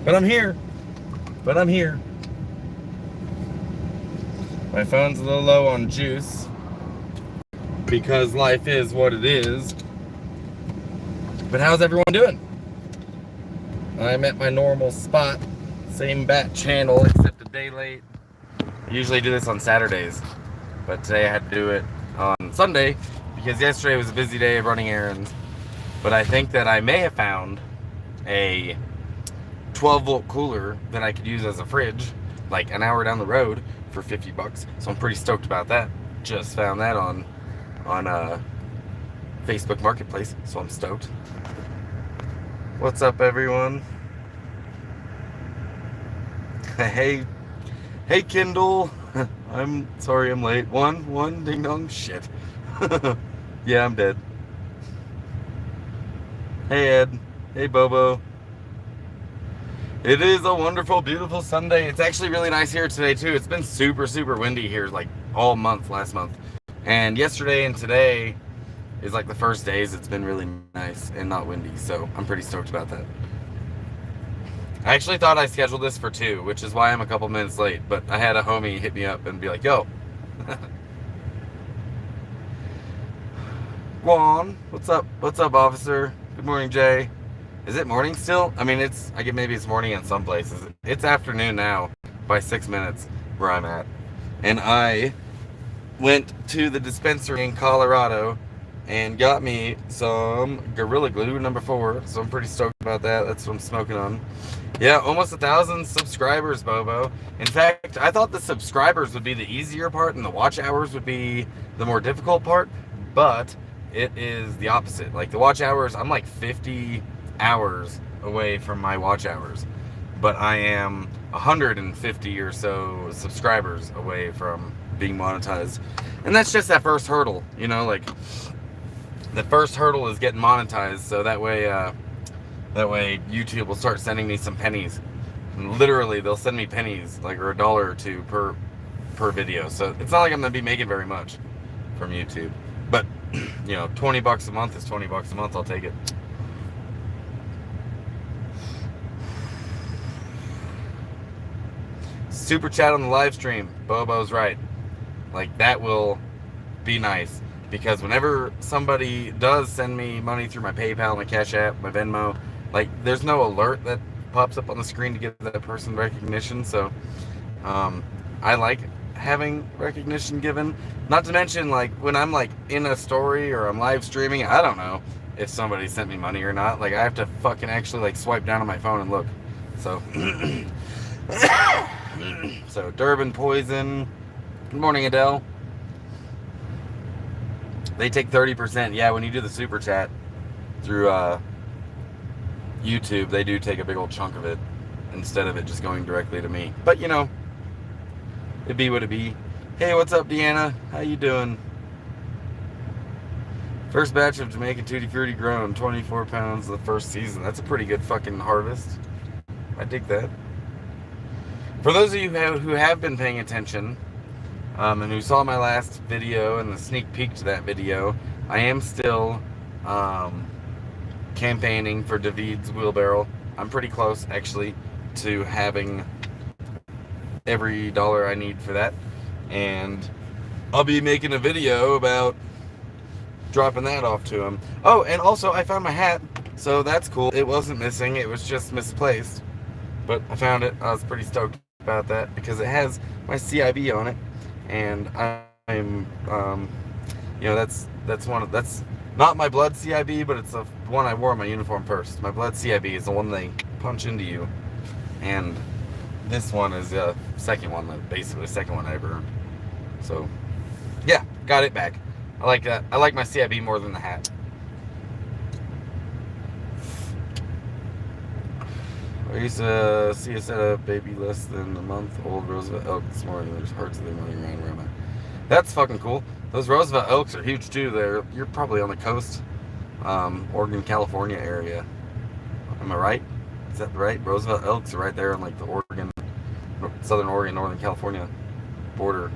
But I'm here. But I'm here. My phone's a little low on juice because life is what it is. But how's everyone doing? I'm at my normal spot, same bat channel except a day late. I usually do this on Saturdays, but today I had to do it on Sunday because yesterday was a busy day of running errands. But I think that I may have found a 12-volt cooler that I could use as a fridge like an hour down the road for $50. So I'm pretty stoked about that. Just found that on Facebook Marketplace, so I'm stoked. What's up, everyone? Hey Kindle. I'm sorry I'm late. One ding dong. Shit. Yeah, I'm dead. Hey Ed. Hey Bobo. It is a wonderful, beautiful Sunday. It's actually really nice here today too. It's been super windy here like all month, last month. And yesterday and today is like the first days it's been really nice and not windy. So I'm pretty stoked about that. I actually thought I scheduled this for 2, which is why I'm a couple minutes late. But I had a homie hit me up and be like, yo. Juan, what's up? What's up, officer? Good morning, Jay. Is it morning still? I mean, maybe it's morning in some places. It's afternoon now by 6 minutes where I'm at. And I went to the dispensary in Colorado and got me some Gorilla Glue number 4. So I'm pretty stoked about that. That's what I'm smoking on. Yeah, almost 1,000 subscribers, Bobo. In fact, I thought the subscribers would be the easier part and the watch hours would be the more difficult part. But it is the opposite. Like the watch hours, I'm like 50 hours away from my watch hours, but I am 150 or so subscribers away from being monetized. And that's just that first hurdle, you know, like the first hurdle is getting monetized, so that way YouTube will start sending me some pennies. And literally they'll send me pennies, like, or $1 or $2 per video. So it's not like I'm gonna be making very much from YouTube, but you know, $20 a month is $20 a month. I'll take it. Super chat on the live stream. Bobo's right. Like, that will be nice. Because whenever somebody does send me money through my PayPal, my Cash App, my Venmo, like, there's no alert that pops up on the screen to give that person recognition. So, I like having recognition given. Not to mention, like, when I'm, like, in a story or I'm live streaming, I don't know if somebody sent me money or not. Like, I have to fucking actually, like, swipe down on my phone and look. So... So, Durban Poison. Good morning, Adele. They take 30%. Yeah, when you do the super chat through YouTube, they do take a big old chunk of it instead of it just going directly to me. But, you know, it be what it be. Hey, what's up, Deanna? How you doing? First batch of Jamaican Tutti Frutti grown, 24 pounds the first season. That's a pretty good fucking harvest. I dig that. For those of you who have been paying attention, and who saw my last video and the sneak peek to that video, I am still campaigning for David's wheelbarrow. I'm pretty close, actually, to having every dollar I need for that. And I'll be making a video about dropping that off to him. Oh, and also I found my hat, so that's cool. It wasn't missing, it was just misplaced. But I found it. I was pretty stoked about that because it has my CIB on it, and I'm you know, that's not my blood CIB, but it's the one I wore on my uniform first. My blood CIB is the one they punch into you, and this one is the second one, basically the second one I ever earned. So yeah, got it back. I like that. I like my CIB more than the hat. I used to see a set of baby less than a month old Roosevelt elk this morning. There's hearts of them running around that. That's fucking cool. Those Roosevelt elks are huge too. You're probably on the coast, Oregon, California area. Am I right? Is that right? Roosevelt elks are right there on like the Oregon, Southern Oregon, Northern California border.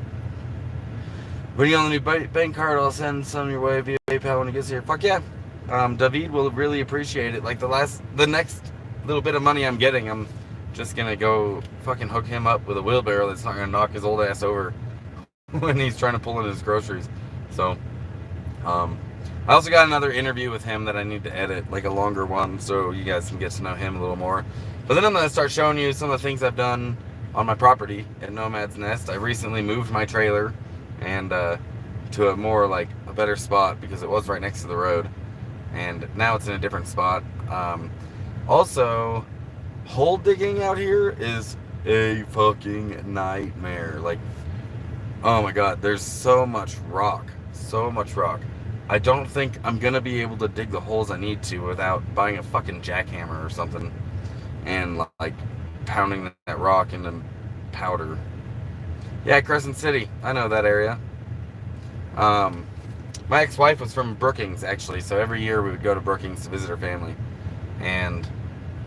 Waiting on the new bank card. I'll send some your way via PayPal when it gets here. Fuck yeah. David will really appreciate it. Like the next little bit of money I'm getting, I'm just gonna go fucking hook him up with a wheelbarrow that's not gonna knock his old ass over when he's trying to pull in his groceries. So, I also got another interview with him that I need to edit, like a longer one, so you guys can get to know him a little more. But then I'm gonna start showing you some of the things I've done on my property at Nomad's Nest. I recently moved my trailer and to a more like a better spot because it was right next to the road, and now it's in a different spot. Also, hole digging out here is a fucking nightmare. Like, oh my god, there's so much rock. So much rock. I don't think I'm gonna be able to dig the holes I need to without buying a fucking jackhammer or something and like pounding that rock into powder. Yeah, Crescent City. I know that area. My ex-wife was from Brookings, actually, so every year we would go to Brookings to visit her family. And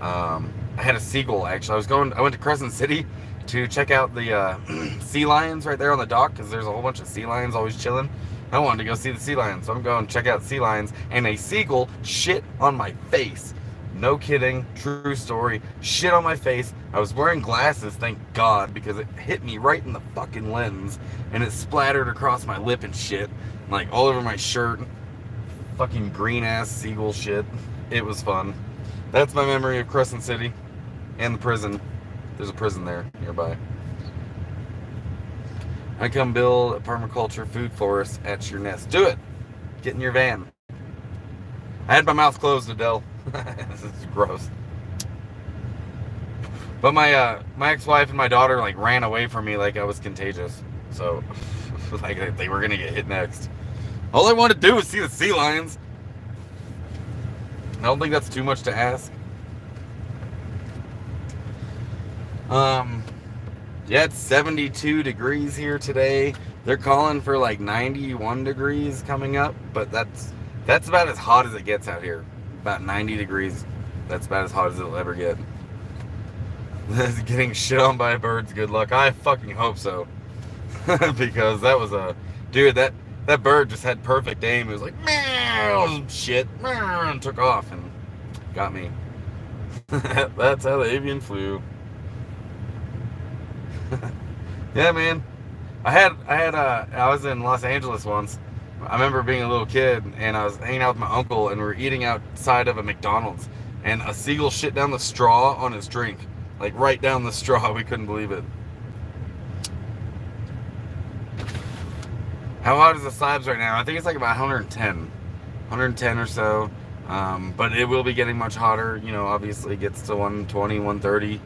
I had a seagull, actually. I went to Crescent City to check out the sea lions right there on the dock, because there's a whole bunch of sea lions always chilling. I wanted to go see the sea lions, so I'm going to check out sea lions, and a seagull shit on my face. No kidding, true story. Shit on my face. I was wearing glasses, thank God, because it hit me right in the fucking lens, and it splattered across my lip and shit, like all over my shirt. Fucking green ass seagull shit. It was fun. That's my memory of Crescent City and the prison. There's a prison there nearby. I come build a permaculture food forest at your nest. Do it. Get in your van. I had my mouth closed, Adele. This is gross. But my ex-wife and my daughter like ran away from me like I was contagious. So like they were gonna get hit next. All I wanted to do was see the sea lions. I don't think that's too much to ask. Yeah, it's 72 degrees here today. They're calling for like 91 degrees coming up, but that's about as hot as it gets out here. About 90 degrees. That's about as hot as it'll ever get. Getting shit on by birds, good luck. I fucking hope so. Because that was a... Dude, that bird just had perfect aim. It was like, meow, shit, meow, and took off and got me. That's how the avian flew. Yeah, man. I was in Los Angeles once. I remember being a little kid and I was hanging out with my uncle and we were eating outside of a McDonald's and a seagull shit down the straw on his drink. Like right down the straw. We couldn't believe it. How hot is the slabs right now? I think it's like about 110 or so. But it will be getting much hotter. You know, obviously it gets to 120, 130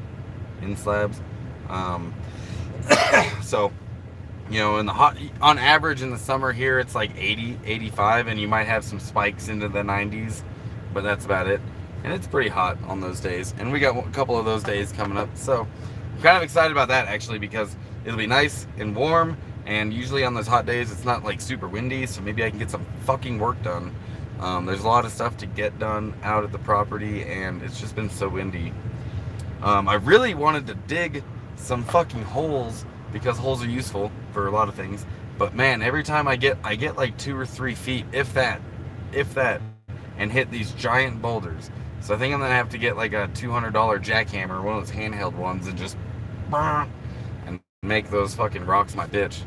in slabs. So, you know, on average in the summer here, it's like 80, 85, and you might have some spikes into the 90s, but that's about it. And it's pretty hot on those days. And we got a couple of those days coming up. So I'm kind of excited about that actually, because it'll be nice and warm. And usually on those hot days, it's not like super windy. So maybe I can get some fucking work done. There's a lot of stuff to get done out at the property, and it's just been so windy. I really wanted to dig some fucking holes, because holes are useful for a lot of things. But man, every time I get like 2 or 3 feet, if that, and hit these giant boulders. So I think I'm gonna have to get like a $200 jackhammer, one of those handheld ones, and just and make those fucking rocks my bitch.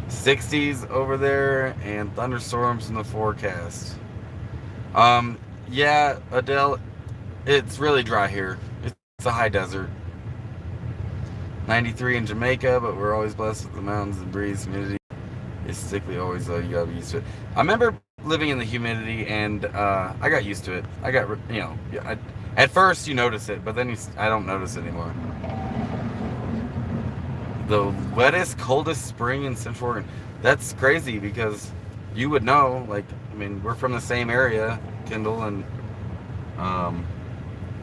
60s over there and thunderstorms in the forecast. Yeah, Adele, it's really dry here. It's a high desert. 93 in Jamaica, but we're always blessed with the mountains and breeze. Humidity is sickly always, though. You gotta be used to it. I remember living in the humidity, and I got used to it. I got, you know, at first you notice it, but then I don't notice it anymore. The wettest, coldest spring in Central Oregon. That's crazy, because you would know. Like, I mean, we're from the same area, Kendall, and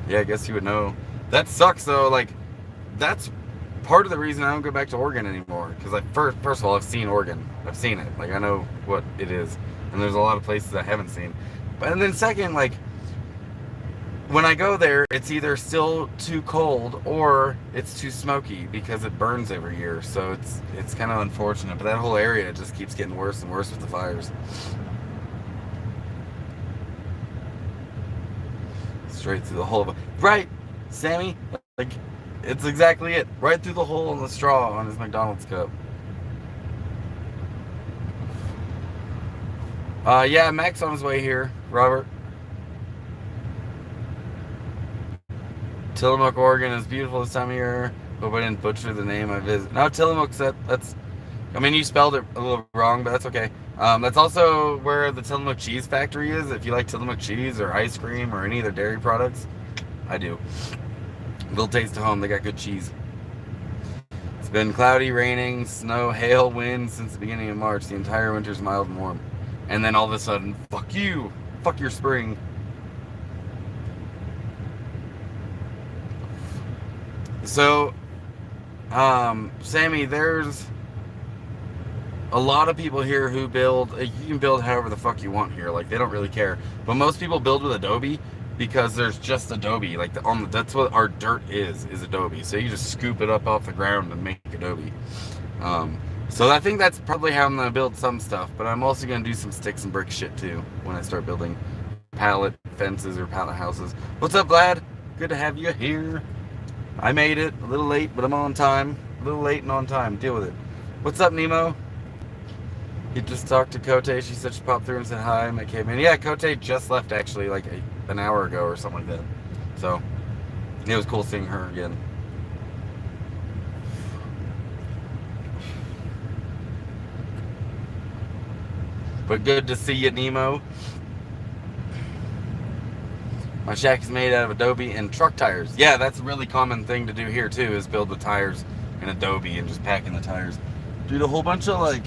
yeah, I guess you would know. That sucks, though. Like, that's part of the reason I don't go back to Oregon anymore, because first of all, I've seen Oregon. I've seen it. Like, I know what it is, and there's a lot of places I haven't seen. But and then second, like, when I go there, it's either still too cold or it's too smoky because it burns every year. So it's kind of unfortunate. But that whole area just keeps getting worse and worse with the fires. straight through the hole of a... Right, Sammy? Like, it's exactly it. Right through the hole in the straw on his McDonald's cup. Yeah, Mac's on his way here, Robert. Tillamook, Oregon is beautiful this time of year. Hope I didn't butcher the name I visit. No, Tillamook's that's... I mean, you spelled it a little wrong, but that's okay. That's also where the Tillamook Cheese Factory is. If you like Tillamook cheese or ice cream or any of their dairy products, I do. Little taste of home. They got good cheese. It's been cloudy, raining, snow, hail, wind since the beginning of March. The entire winter's mild and warm. And then all of a sudden, fuck you. Fuck your spring. So, Sammy, there's a lot of people here who build, you can build however the fuck you want here, like they don't really care, but most people build with Adobe because there's just Adobe, like that's what our dirt is Adobe, so you just scoop it up off the ground and make Adobe. So I think that's probably how I'm going to build some stuff, but I'm also going to do some sticks and brick shit too when I start building pallet fences or pallet houses. What's up, Vlad? Good to have you here. I made it a little late, but I'm on time. A little late and on time. Deal with it. What's up, Nemo? He just talked to Kote. She said she popped through and said hi. I came in. Yeah, Kote just left actually like an hour ago or something like that. So it was cool seeing her again. But good to see you, Nemo. My shack is made out of Adobe and truck tires. Yeah, that's a really common thing to do here too, is build with tires and Adobe and just pack in the tires. Dude, a whole bunch of like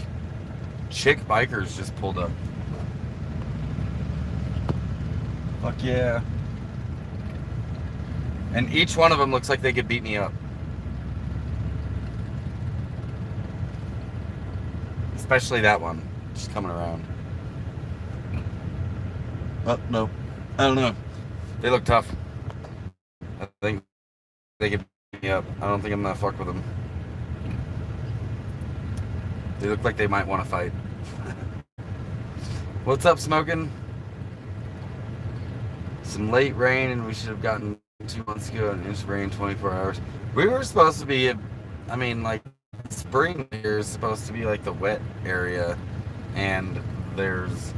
chick bikers just pulled up. Fuck yeah. And each one of them looks like they could beat me up. Especially that one, just coming around. Oh, no. I don't know. They look tough. I think they could beat me up. I don't think I'm gonna fuck with them. They look like they might want to fight. What's up, Smoking? Some late rain, and we should have gotten 2 months ago an inch of rain in 24 hours. We were supposed to be, I mean, like, spring here is supposed to be like the wet area, and there's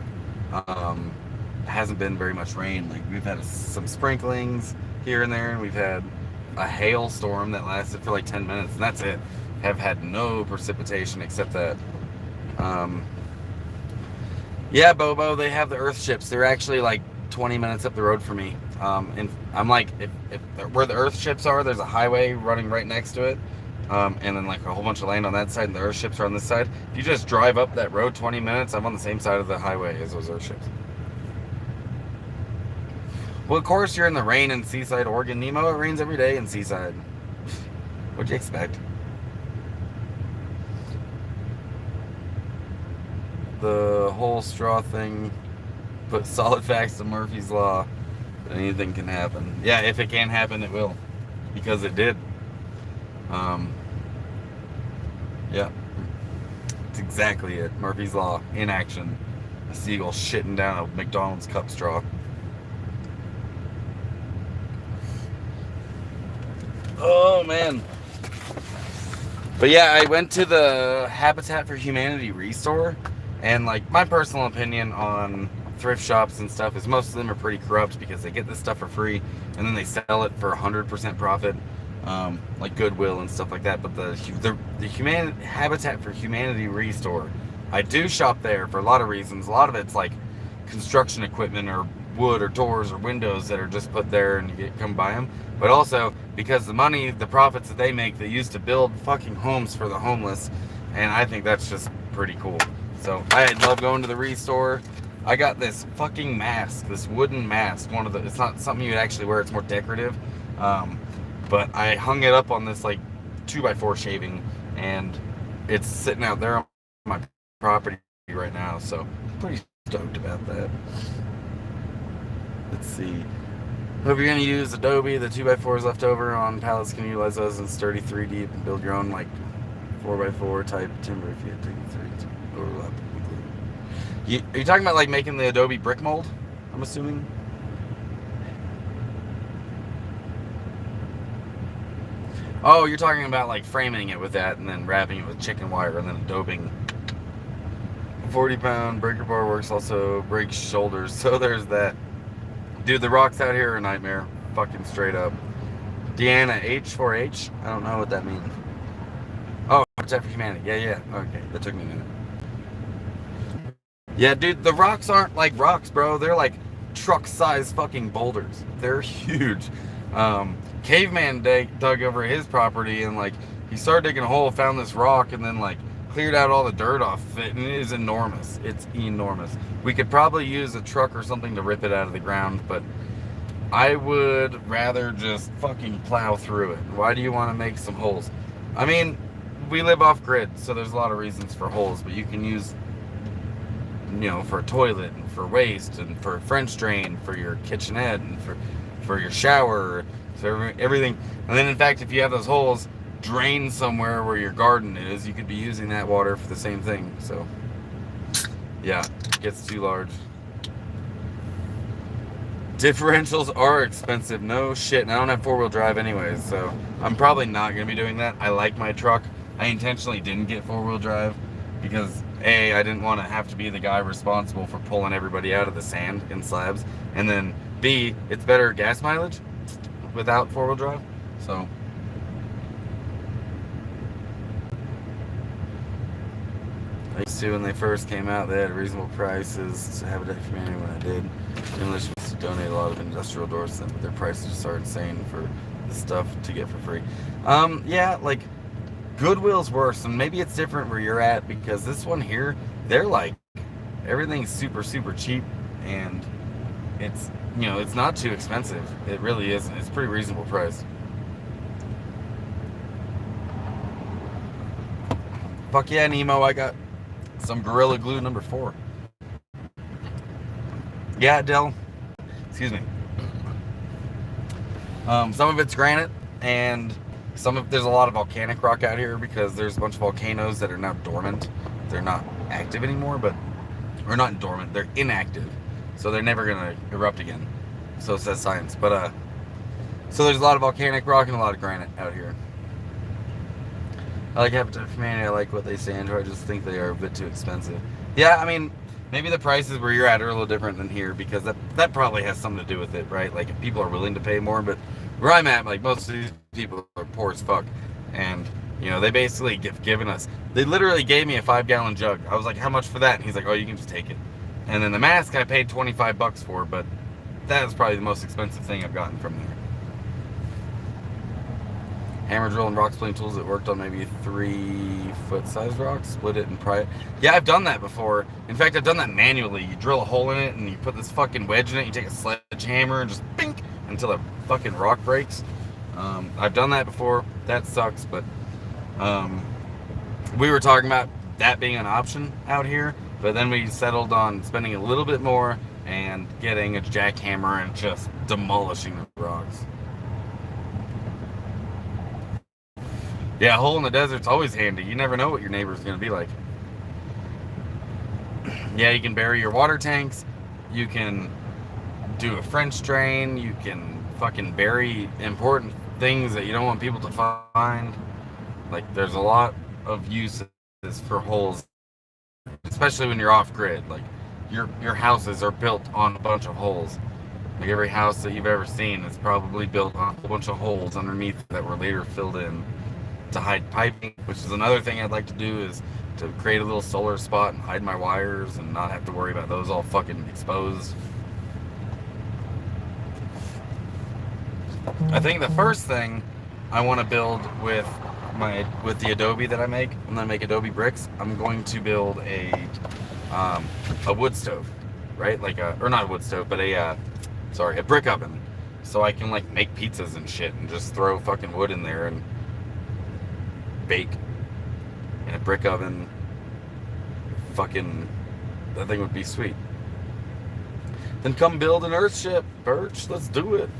hasn't been very much rain. Like, we've had some sprinklings here and there, and we've had a hailstorm that lasted for like 10 minutes, and that's it. Have had no precipitation except that. Yeah, Bobo, they have the earth ships. They're actually like 20 minutes up the road from me. And I'm like, if where the earth ships are, there's a highway running right next to it. And then like a whole bunch of land on that side, and the earth ships are on this side. If you just drive up that road 20 minutes, I'm on the same side of the highway as those earth ships. Well, of course you're in the rain in Seaside, Oregon, Nemo. It rains every day in Seaside. What'd you expect? The whole straw thing put solid facts to Murphy's Law. Anything can happen. Yeah, if it can happen, it will. Because it did. Yeah. It's exactly it. Murphy's Law in action. A seagull shitting down a McDonald's cup straw. Oh, man. But yeah, I went to the Habitat for Humanity Restore, and like my personal opinion on thrift shops and stuff is most of them are pretty corrupt because they get this stuff for free and then they sell it for 100% profit, like Goodwill and stuff like that. But the Habitat for Humanity Restore, I do shop there for a lot of reasons. A lot of it's like construction equipment or wood or doors or windows that are just put there and you come buy them. But also because the profits that they make, they use to build fucking homes for the homeless, and I think that's just pretty cool. So I love going to the Restore. I got this fucking mask, this wooden mask. It's not something you'd actually wear, it's more decorative. But I hung it up on this like 2x4 shaving, and it's sitting out there on my property right now. So I'm pretty stoked about that. Let's see. Hope you're going to use Adobe. The 2x4s left over on pallets can utilize those in sturdy 3 deep and build your own like 4x4 type timber if you had taken 3 overlap. Are you talking about like making the Adobe brick mold? I'm assuming. Oh, you're talking about like framing it with that and then wrapping it with chicken wire and then adobing. 40-pound breaker bar works also breaks shoulders, so there's that. Dude, the rocks out here are a nightmare. Fucking straight up. Deanna, H4H? I don't know what that means. Oh, Habitat for Humanity. Yeah. Okay, that took me a minute. Yeah, dude, the rocks aren't like rocks, bro. They're like truck-sized fucking boulders. They're huge. Caveman dug over his property and like he started digging a hole, found this rock, and then like cleared out all the dirt off of it, and it is enormous. It's enormous. We could probably use a truck or something to rip it out of the ground, but I would rather just fucking plow through it. Why do you want to make some holes? I mean, we live off grid, so there's a lot of reasons for holes, but you can use, you know, for a toilet and for waste and for a French drain, for your kitchenette and for your shower, so everything. And then in fact, if you have those holes, drain somewhere where your garden is, you could be using that water for the same thing. So yeah, it gets too large. Differentials are expensive. No shit. And I don't have four-wheel drive anyways, so I'm probably not going to be doing that. I like my truck. I intentionally didn't get four-wheel drive because A, I didn't want to have to be the guy responsible for pulling everybody out of the sand in slabs, and then B, it's better gas mileage without four-wheel drive. So I used to, when they first came out, they had reasonable prices to Habitat for Humanity when I did. English was to donate a lot of industrial doors to them, but their prices just are insane for the stuff to get for free. Yeah, like Goodwill's worse, and maybe it's different where you're at because this one here, they're like, everything's super, super cheap, and it's, you know, it's not too expensive. It really isn't. It's pretty reasonable price. Fuck yeah, Nemo, I got some Gorilla Glue number 4. Yeah, Dell. Excuse me. Some of it's granite, and there's a lot of volcanic rock out here because there's a bunch of volcanoes that are now dormant. They're not active anymore, or not dormant. They're inactive, so they're never gonna erupt again. So says science. But so there's a lot of volcanic rock and a lot of granite out here. I like Habitat for Humanity. I like what they stand for. I just think they are a bit too expensive. Yeah, I mean, maybe the prices where you're at are a little different than here because that probably has something to do with it, right? Like if people are willing to pay more, but where I'm at, like most of these people are poor as fuck, and you know they basically given us. They literally gave me a 5-gallon jug. I was like, how much for that? And he's like, oh, you can just take it. And then the mask I paid $25 for, but that is probably the most expensive thing I've gotten from there. Hammer drill and rock splitting tools that worked on maybe 3-foot size rocks, split it and pry it. Yeah, I've done that before. In fact, I've done that manually. You drill a hole in it and you put this fucking wedge in it. You take a sledgehammer and just bink until the fucking rock breaks. I've done that before. That sucks, but we were talking about that being an option out here, but then we settled on spending a little bit more and getting a jackhammer and just demolishing the rocks. Yeah, a hole in the desert's always handy. You never know what your neighbor's going to be like. Yeah, you can bury your water tanks. You can do a French drain. You can fucking bury important things that you don't want people to find. Like, there's a lot of uses for holes, especially when you're off-grid. Like, your houses are built on a bunch of holes. Like, every house that you've ever seen is probably built on a bunch of holes underneath that were later filled in to hide piping, which is another thing I'd like to do, is to create a little solar spot and hide my wires and not have to worry about those all fucking exposed. I think the first thing I want to build with the Adobe that I make, I'm gonna make Adobe bricks. I'm going to build a wood stove, right? Like or not a wood stove, but a brick oven, so I can like make pizzas and shit and just throw fucking wood in there and bake in a brick oven. Fucking, that thing would be sweet. Then come build an Earthship, Birch. Let's do it.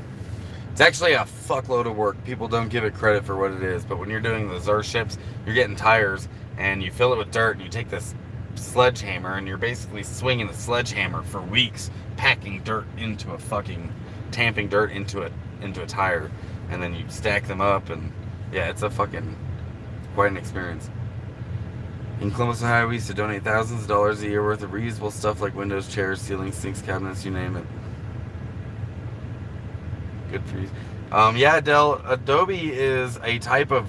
It's actually a fuckload of work. People don't give it credit for what it is, but when you're doing those Earthships, you're getting tires and you fill it with dirt and you take this sledgehammer and you're basically swinging the sledgehammer for weeks, tamping dirt into a tire, and then you stack them up and Yeah, it's a fucking quite an experience. In Columbus, Ohio, we used to donate thousands of dollars a year worth of reusable stuff like windows, chairs, ceilings, sinks, cabinets, you name it. Good for you. Yeah, Dell, Adobe is a type of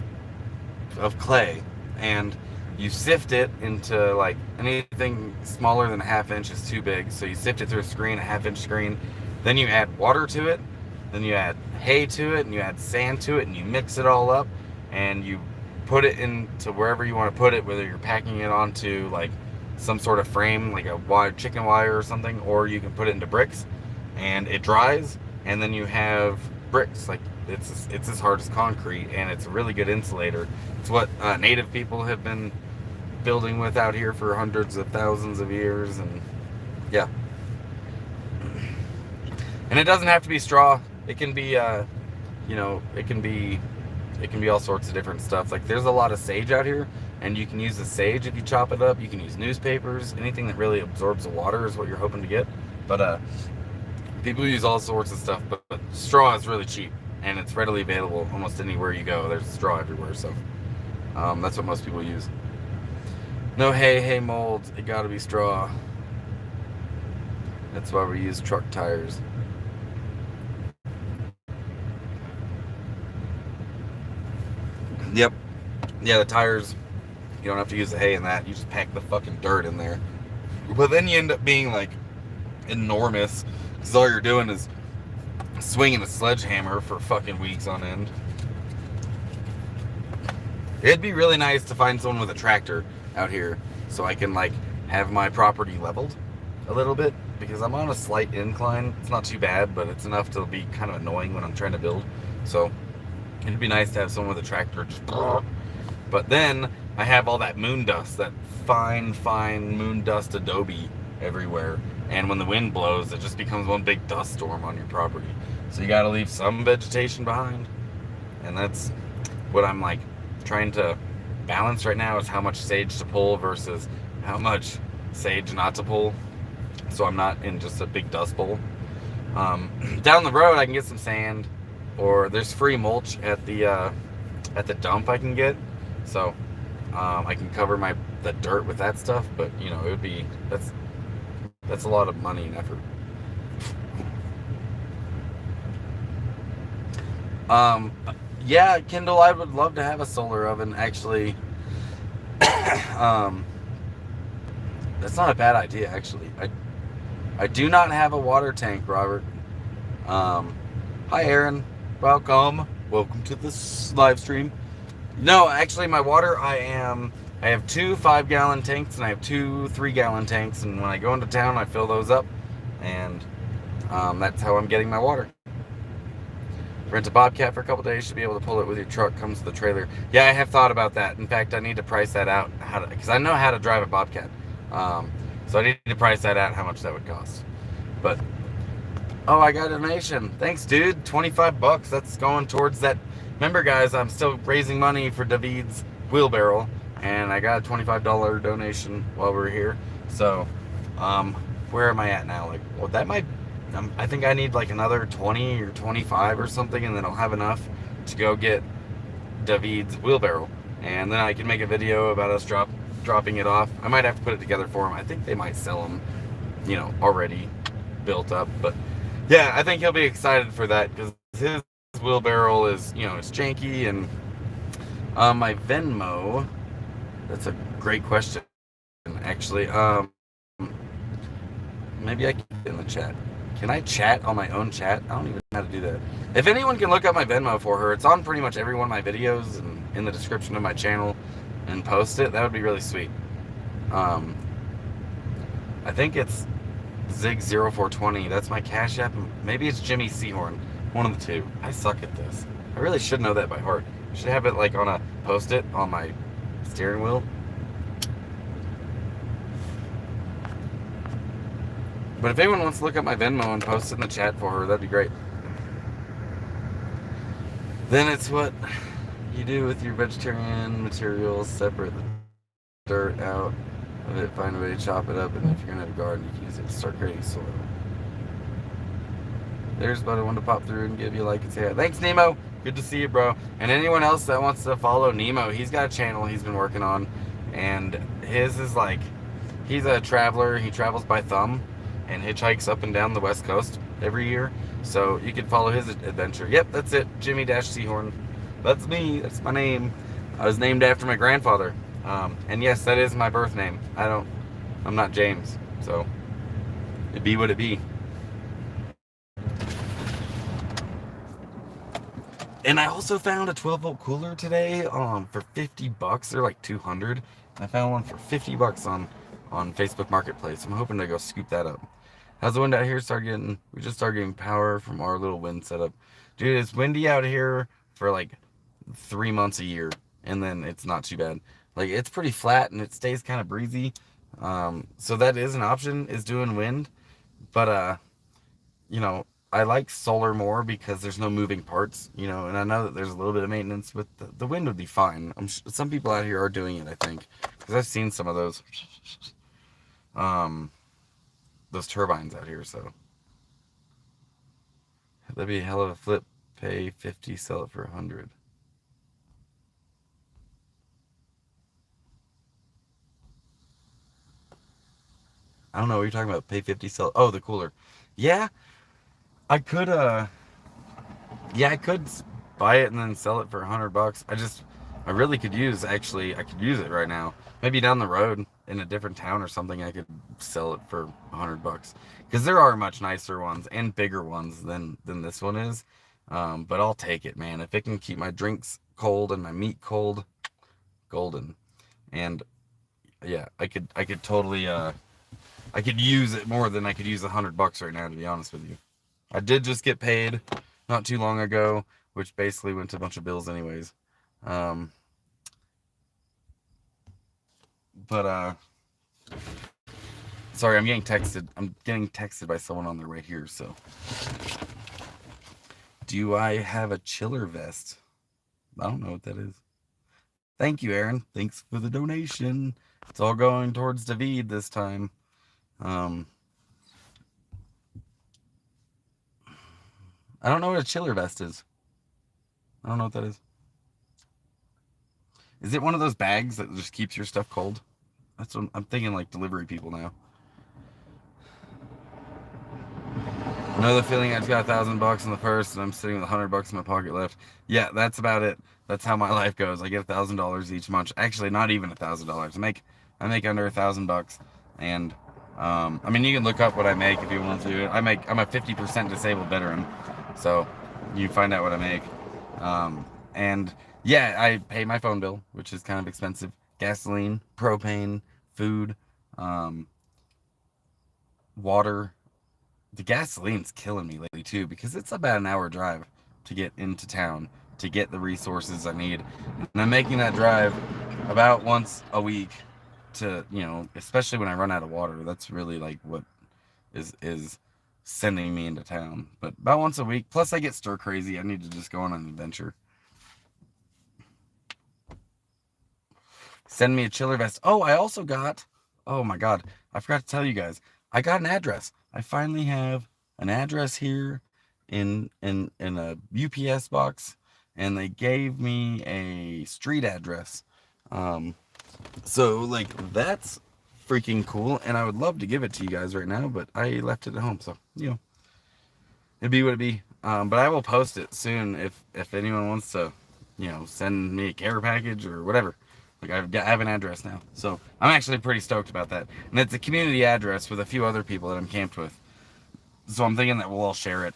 clay, and you sift it into like anything smaller than a half inch is too big. So you sift it through a screen, a half-inch screen. Then you add water to it. Then you add hay to it, and you add sand to it, and you mix it all up, and you put it into wherever you want to put it, whether you're packing it onto like some sort of frame, like a wire, chicken wire or something, or you can put it into bricks, and it dries, and then you have bricks. Like it's as hard as concrete, and it's a really good insulator. It's what native people have been building with out here for hundreds of thousands of years, and yeah. And it doesn't have to be straw. It can be, it can be all sorts of different stuff. Like there's a lot of sage out here, and you can use the sage if you chop it up. You can use newspapers. Anything that really absorbs the water is what you're hoping to get. But people use all sorts of stuff. But straw is really cheap, and it's readily available almost anywhere you go. There's straw everywhere, so that's what most people use. No hay mold. It got to be straw. That's why we use truck tires. Yep. Yeah, the tires, you don't have to use the hay in that. You just pack the fucking dirt in there. But then you end up being like enormous, because all you're doing is swinging a sledgehammer for fucking weeks on end. It'd be really nice to find someone with a tractor out here so I can like have my property leveled a little bit, because I'm on a slight incline. It's not too bad, but it's enough to be kind of annoying when I'm trying to build. So it'd be nice to have someone with a tractor just. But then I have all that moon dust, that fine moon dust adobe everywhere. And when the wind blows, it just becomes one big dust storm on your property. So you gotta leave some vegetation behind. And that's what I'm like trying to balance right now, is how much sage to pull versus how much sage not to pull. So I'm not in just a big dust bowl. Down the road I can get some sand, or there's free mulch at the dump I can get. So I can cover the dirt with that stuff, but you know, it would be that's a lot of money and effort. Yeah, Kindle, I would love to have a solar oven, actually. That's not a bad idea, actually. I do not have a water tank, Robert. Hi, Aaron. Welcome to this live stream. No, actually, my water, I have 2 5-gallon tanks, and I have 2 3-gallon tanks, and when I go into town, I fill those up, and that's how I'm getting my water. Rent a Bobcat for a couple days, should be able to pull it with your truck, comes with the trailer. Yeah, I have thought about that. In fact, I need to price that out, because I know how to drive a Bobcat. So I need to price that out, how much that would cost. But, oh, I got a donation. Thanks, dude. $25. That's going towards that. Remember, guys, I'm still raising money for David's wheelbarrow, and I got a $25 donation while we're here. So, where am I at now? Like, well, that might. I think I need like another 20 or 25 or something, and then I'll have enough to go get David's wheelbarrow, and then I can make a video about us dropping it off. I might have to put it together for him. I think they might sell them, you know, already built up. But yeah, I think he'll be excited for that, because his wheelbarrow is, you know, it's janky. And my Venmo, that's a great question, actually. Maybe I can get in the chat. Can I chat on my own chat? I don't even know how to do that. If anyone can look up my Venmo for her, it's on pretty much every one of my videos and in the description of my channel, and post it. That would be really sweet. I think it's Zig0420. That's my Cash App. Maybe it's Jimmy Seahorn. One of the two. I suck at this. I really should know that by heart. I should have it like on a post-it on my steering wheel. But if anyone wants to look up my Venmo and post it in the chat for her, that'd be great. Then it's what you do with your vegetarian materials. Separate the dirt out of it, find a way to chop it up, and if you're going to have a garden, you can use it to start creating soil. There's but I wanted to pop through and give you a like and say hi. Thanks, Nemo. Good to see you, bro. And anyone else that wants to follow Nemo, he's got a channel he's been working on, and his is like, he's a traveler. He travels by thumb and hitchhikes up and down the West Coast every year. So you can follow his adventure. Yep, that's it. Jimmy Dash Seahorn. That's me. That's my name. I was named after my grandfather. And yes, that is my birth name. I'm not James. So it be what it be. And I also found a 12-volt cooler today for $50. They're like 200. I found one for $50 on Facebook Marketplace. I'm hoping to go scoop that up. How's the wind out here? We just started getting power from our little wind setup. Dude, it's windy out here for like 3 months a year, and then it's not too bad. Like, it's pretty flat and it stays kind of breezy. So that is an option, is doing wind. But you know, I like solar more because there's no moving parts, and I know that there's a little bit of maintenance, but the wind would be fine. Some people out here are doing it, I think, because I've seen some of those turbines out here. So that'd be a hell of a flip. Pay 50, sell it for 100. I don't know what you're talking about. Pay 50, sell. Oh, the cooler. Yeah, I could. Yeah, I could buy it and then sell it for $100. I really could use. Actually, I could use it right now. Maybe down the road in a different town or something, I could sell it for $100. Because there are much nicer ones and bigger ones than this one is. But I'll take it, man. If it can keep my drinks cold and my meat cold, golden. And yeah, I could totally I could use it more than I could use $100 right now, to be honest with you. I did just get paid not too long ago, which basically went to a bunch of bills anyways. Um, but sorry, I'm getting texted. I'm getting texted by someone on their way here. So, do I have a chiller vest? I don't know what that is. Thank you, Aaron. Thanks for the donation. It's all going towards David this time. Um, I don't know what a chiller vest is. I don't know what that is. Is it one of those bags that just keeps your stuff cold? That's what I'm thinking, like delivery people now. Another feeling, I just got $1,000 in the purse and I'm sitting with $100 in my pocket left. Yeah, that's about it. That's how my life goes. I get $1,000 each month. Actually, not even $1,000. I make under $1,000, and I mean, you can look up what I make if you want to. I'm a 50% disabled veteran, so you find out what I make. And yeah, I pay my phone bill, which is kind of expensive. Gasoline, propane, food, um, water. The gasoline's killing me lately too, because it's about an hour drive to get into town to get the resources I need, and I'm making that drive about once a week to, especially when I run out of water. That's really like what is sending me into town. But about once a week. Plus, I get stir crazy. I need to just go on an adventure. Send me a chiller vest. Oh, I also got. Oh my God, I forgot to tell you guys. I got an address. I finally have an address here in a UPS box, and they gave me a street address. Um, so like that's freaking cool, and I would love to give it to you guys right now, but I left it at home, so it'd be what it be. But I will post it soon if anyone wants to, send me a care package or whatever. Like I have an address now, so I'm actually pretty stoked about that. And it's a community address with a few other people that I'm camped with, so I'm thinking that we'll all share it.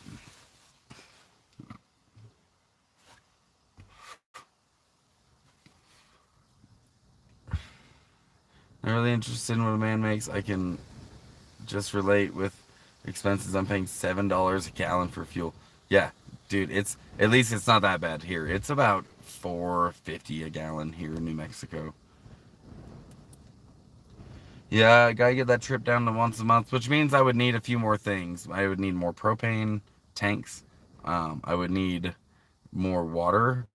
Not really interested in what a man makes. I can just relate with expenses. I'm paying $7 a gallon for fuel. Yeah, dude, it's at least it's not that bad here. It's about $4.50 a gallon here in New Mexico. Yeah, I gotta get that trip down to once a month, which means I would need a few more things. I would need more propane tanks. I would need more water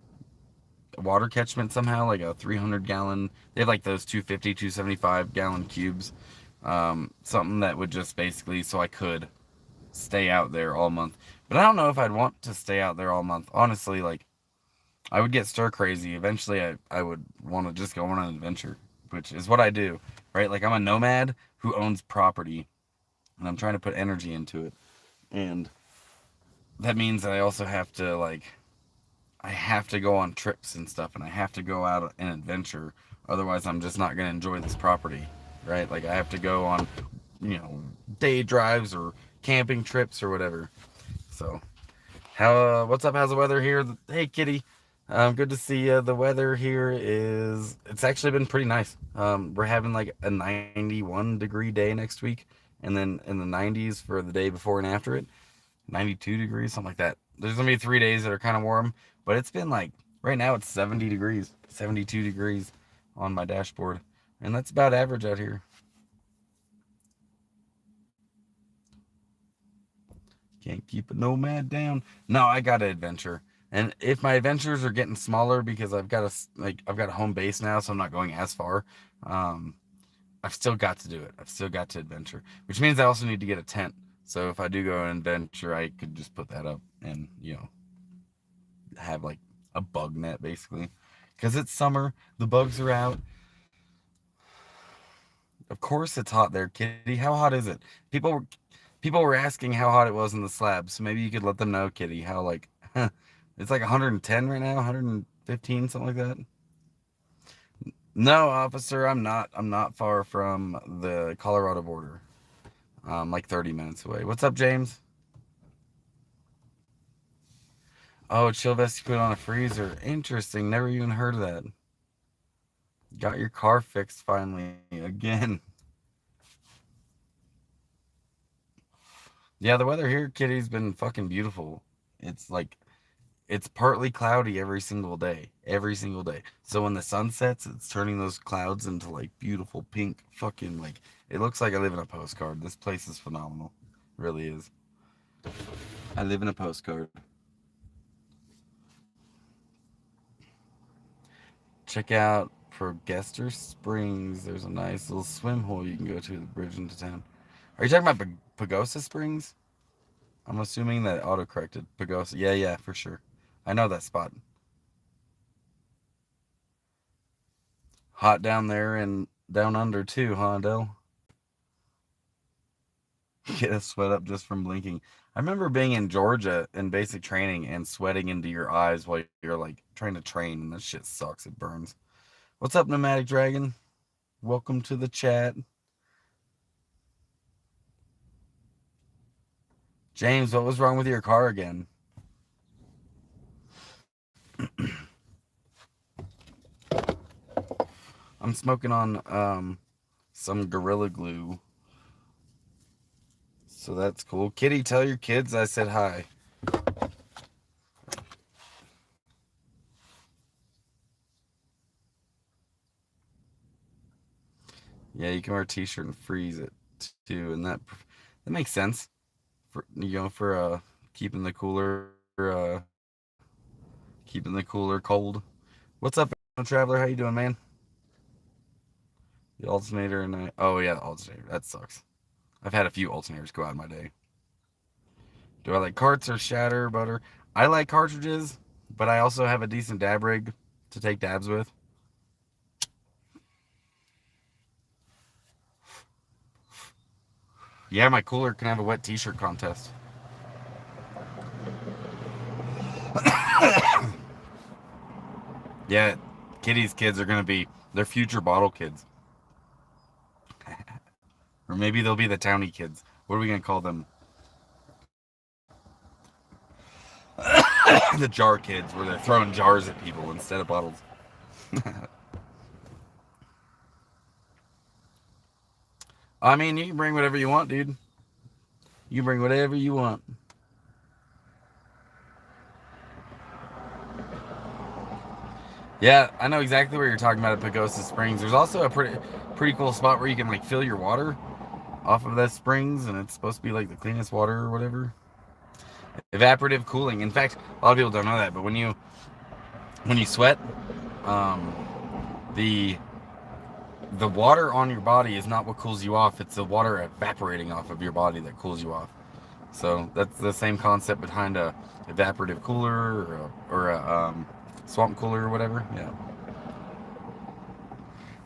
catchment somehow, like a 300 gallon. They have like those 250, 275 gallon cubes. Something that would just basically, so I could stay out there all month. But I don't know if I'd want to stay out there all month. Honestly, like I would get stir crazy. Eventually, I would want to just go on an adventure, which is what I do, right? Like I'm a nomad who owns property, and I'm trying to put energy into it, and that means that I also have to like I have to go on trips and stuff, and I have to go out and adventure. Otherwise, I'm just not gonna enjoy this property, right? Like I have to go on, you know, day drives or camping trips or whatever. So how? What's up? How's the weather here? Hey, Kitty. Good to see you. The weather here is. It's actually been pretty nice. We're having like a 91-degree day next week, and then in the 90s for the day before and after it. 92 degrees, something like that. There's gonna be 3 days that are kind of warm, but it's been like right now it's 70 degrees, 72 degrees on my dashboard, and that's about average out here. Can't keep a nomad down. No, I got to adventure. And if my adventures are getting smaller because I've got a home base now, so I'm not going as far. Um, I've still got to do it. I've still got to adventure, which means I also need to get a tent. So if I do go and adventure, I could just put that up and have like a bug net basically, because it's summer, the bugs are out. Of course, it's hot there, Kitty. How hot is it? People people were asking how hot it was in the slab, so maybe you could let them know, Kitty, how like it's like 110 right now, 115, something like that. No, officer, I'm not. I'm not far from the Colorado border. Like 30 minutes away. What's up, James? Oh, chill vest you put on a freezer. Interesting. Never even heard of that. Got your car fixed finally again. Yeah, the weather here, Kitty's been fucking beautiful. It's like it's partly cloudy every single day. Every single day. So when the sun sets, it's turning those clouds into like beautiful pink fucking like it looks like I live in a postcard. This place is phenomenal. It really is. I live in a postcard. Check out Progester Springs. There's a nice little swim hole you can go to the bridge into town. Are you talking about Pagosa Springs? I'm assuming that autocorrected. Pagosa. Yeah, yeah, for sure. I know that spot. Hot down there and down under too, huh, Dell? Get a sweat up just from blinking. I remember being in Georgia in basic training and sweating into your eyes while you're like trying to train, and that shit sucks. It burns. What's up, Nomadic Dragon? Welcome to the chat. James, what was wrong with your car again? I'm smoking on some Gorilla Glue. So that's cool. Kitty, tell your kids I said hi. Yeah, you can wear a t-shirt and freeze it too, and that makes sense for keeping the cooler cold. What's up, traveler? How you doing, man? The alternator and oh yeah, the alternator. That sucks. I've had a few alternators go out in my day. Do I like carts or shatter butter? I like cartridges, but I also have a decent dab rig to take dabs with. Yeah, my cooler can have a wet t-shirt contest. Yeah, Kitty's kids are gonna be their future bottle kids, or maybe they'll be the townie kids. What are we gonna call them? The jar kids, where they're throwing jars at people instead of bottles. I mean, you can bring whatever you want, dude. You can bring whatever you want. Yeah, I know exactly where you're talking about at Pagosa Springs. There's also a pretty cool spot where you can like fill your water off of that springs, and it's supposed to be like the cleanest water or whatever. Evaporative cooling. In fact, a lot of people don't know that, but when you sweat, um, the the water on your body is not what cools you off. It's the water evaporating off of your body that cools you off. So that's the same concept behind a evaporative cooler or a swamp cooler or whatever. Yeah.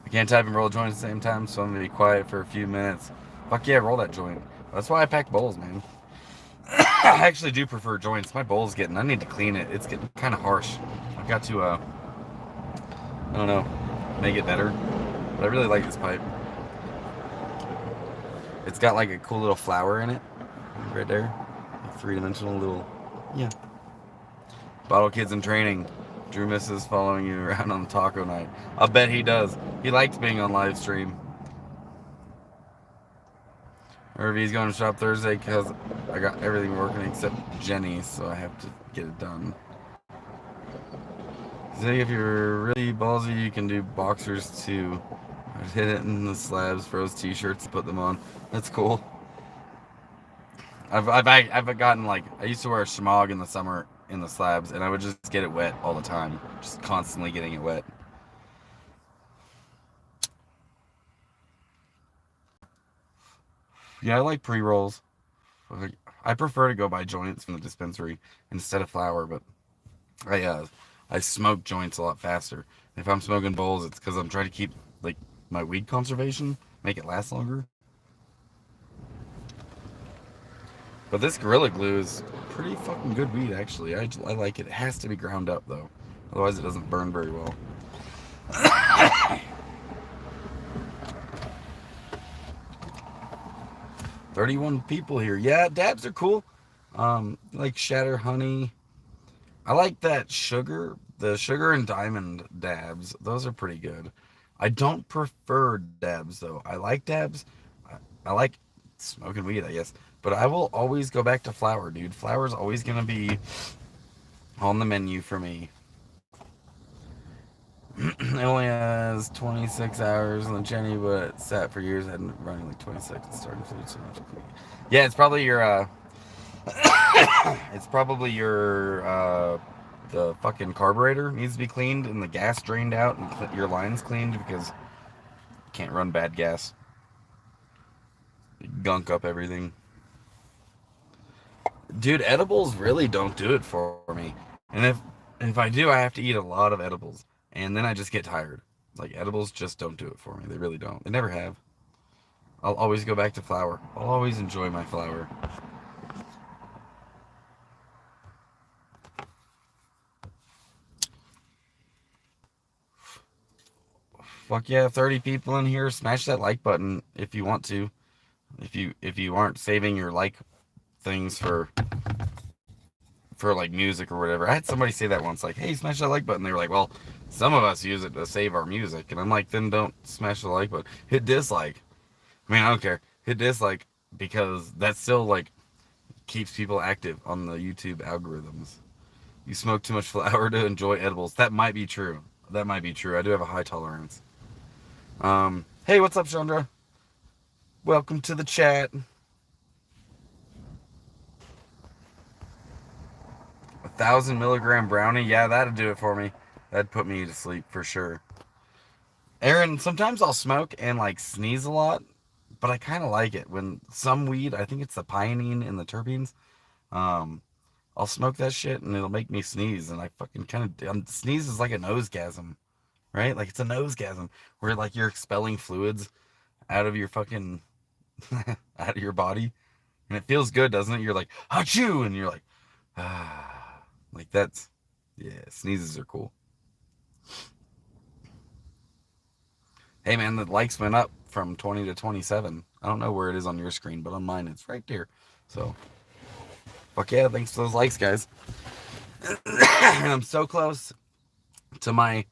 I can't type and roll a joint at the same time, so I'm gonna be quiet for a few minutes. Fuck yeah, roll that joint. That's why I pack bowls, man. I actually do prefer joints. My bowl's getting. I need to clean it. It's getting kind of harsh. I've got to. I don't know, make it better. But I really like this pipe. It's got like a cool little flower in it, right there. A three-dimensional little. Yeah. Bottle kids in training. Drew misses following you around on taco night. I bet he does. He likes being on live stream. He's going to shop Thursday because I got everything working except Jenny, so I have to get it done. Say if you're really ballsy, you can do boxers too. I'd hit it in the slabs, froze t-shirts, put them on. That's cool. I've gotten like I used to wear a shemagh in the summer in the slabs, and I would just get it wet all the time, just constantly getting it wet. Yeah, I like pre-rolls. I prefer to go buy joints from the dispensary instead of flour, but I smoke joints a lot faster. If I'm smoking bowls, it's because I'm trying to keep like my weed conservation, make it last longer. But this Gorilla Glue is pretty fucking good weed, actually. I like it. It has to be ground up, though. Otherwise, it doesn't burn very well. 31 people here. Yeah, dabs are cool. Like Shatter Honey. I like that sugar. The sugar and diamond dabs. Those are pretty good. I don't prefer dabs, though. I like dabs. I like smoking weed, I guess. But I will always go back to flour, dude. Flour's always going to be on the menu for me. It only has 26 hours on the Jenny, but it sat for years. I hadn't running like 26 and starting food so much. Yeah, it's probably your it's probably your the fucking carburetor needs to be cleaned and the gas drained out and your lines cleaned because you can't run bad gas. You gunk up everything. Dude, edibles really don't do it for me. And if I do, I have to eat a lot of edibles, and then I just get tired. Like edibles just don't do it for me. They really don't. They never have. I'll always go back to flour. I'll always enjoy my flour. Fuck yeah, 30 people in here. Smash that like button if you want to. If you aren't saving your like things for like music or whatever. I had somebody say that once, like, hey, smash that like button. They were like, well, some of us use it to save our music. And I'm like, then don't smash the like button. Hit dislike. I mean, I don't care. Hit dislike because that still like keeps people active on the YouTube algorithms. You smoke too much flour to enjoy edibles. That might be true. That might be true. I do have a high tolerance. Hey, what's up, Chandra? Welcome to the chat. 1,000 milligram brownie. Yeah, that'd do it for me. That'd put me to sleep for sure. Aaron, sometimes I'll smoke and like sneeze a lot, but I kind of like it when some weed. I think it's the pinene and the terpenes. Um, I'll smoke that shit and it'll make me sneeze, and I fucking kind of sneeze is like a nosegasm, right? Like it's a nosegasm where like you're expelling fluids out of your fucking out of your body, and it feels good, doesn't it? You're like achoo, and you're like ah, like that's yeah. Sneezes are cool. Hey man, the likes went up from 20 to 27. I don't know where it is on your screen, but on mine it's right there. So fuck yeah, thanks for those likes, guys. And I'm so close to my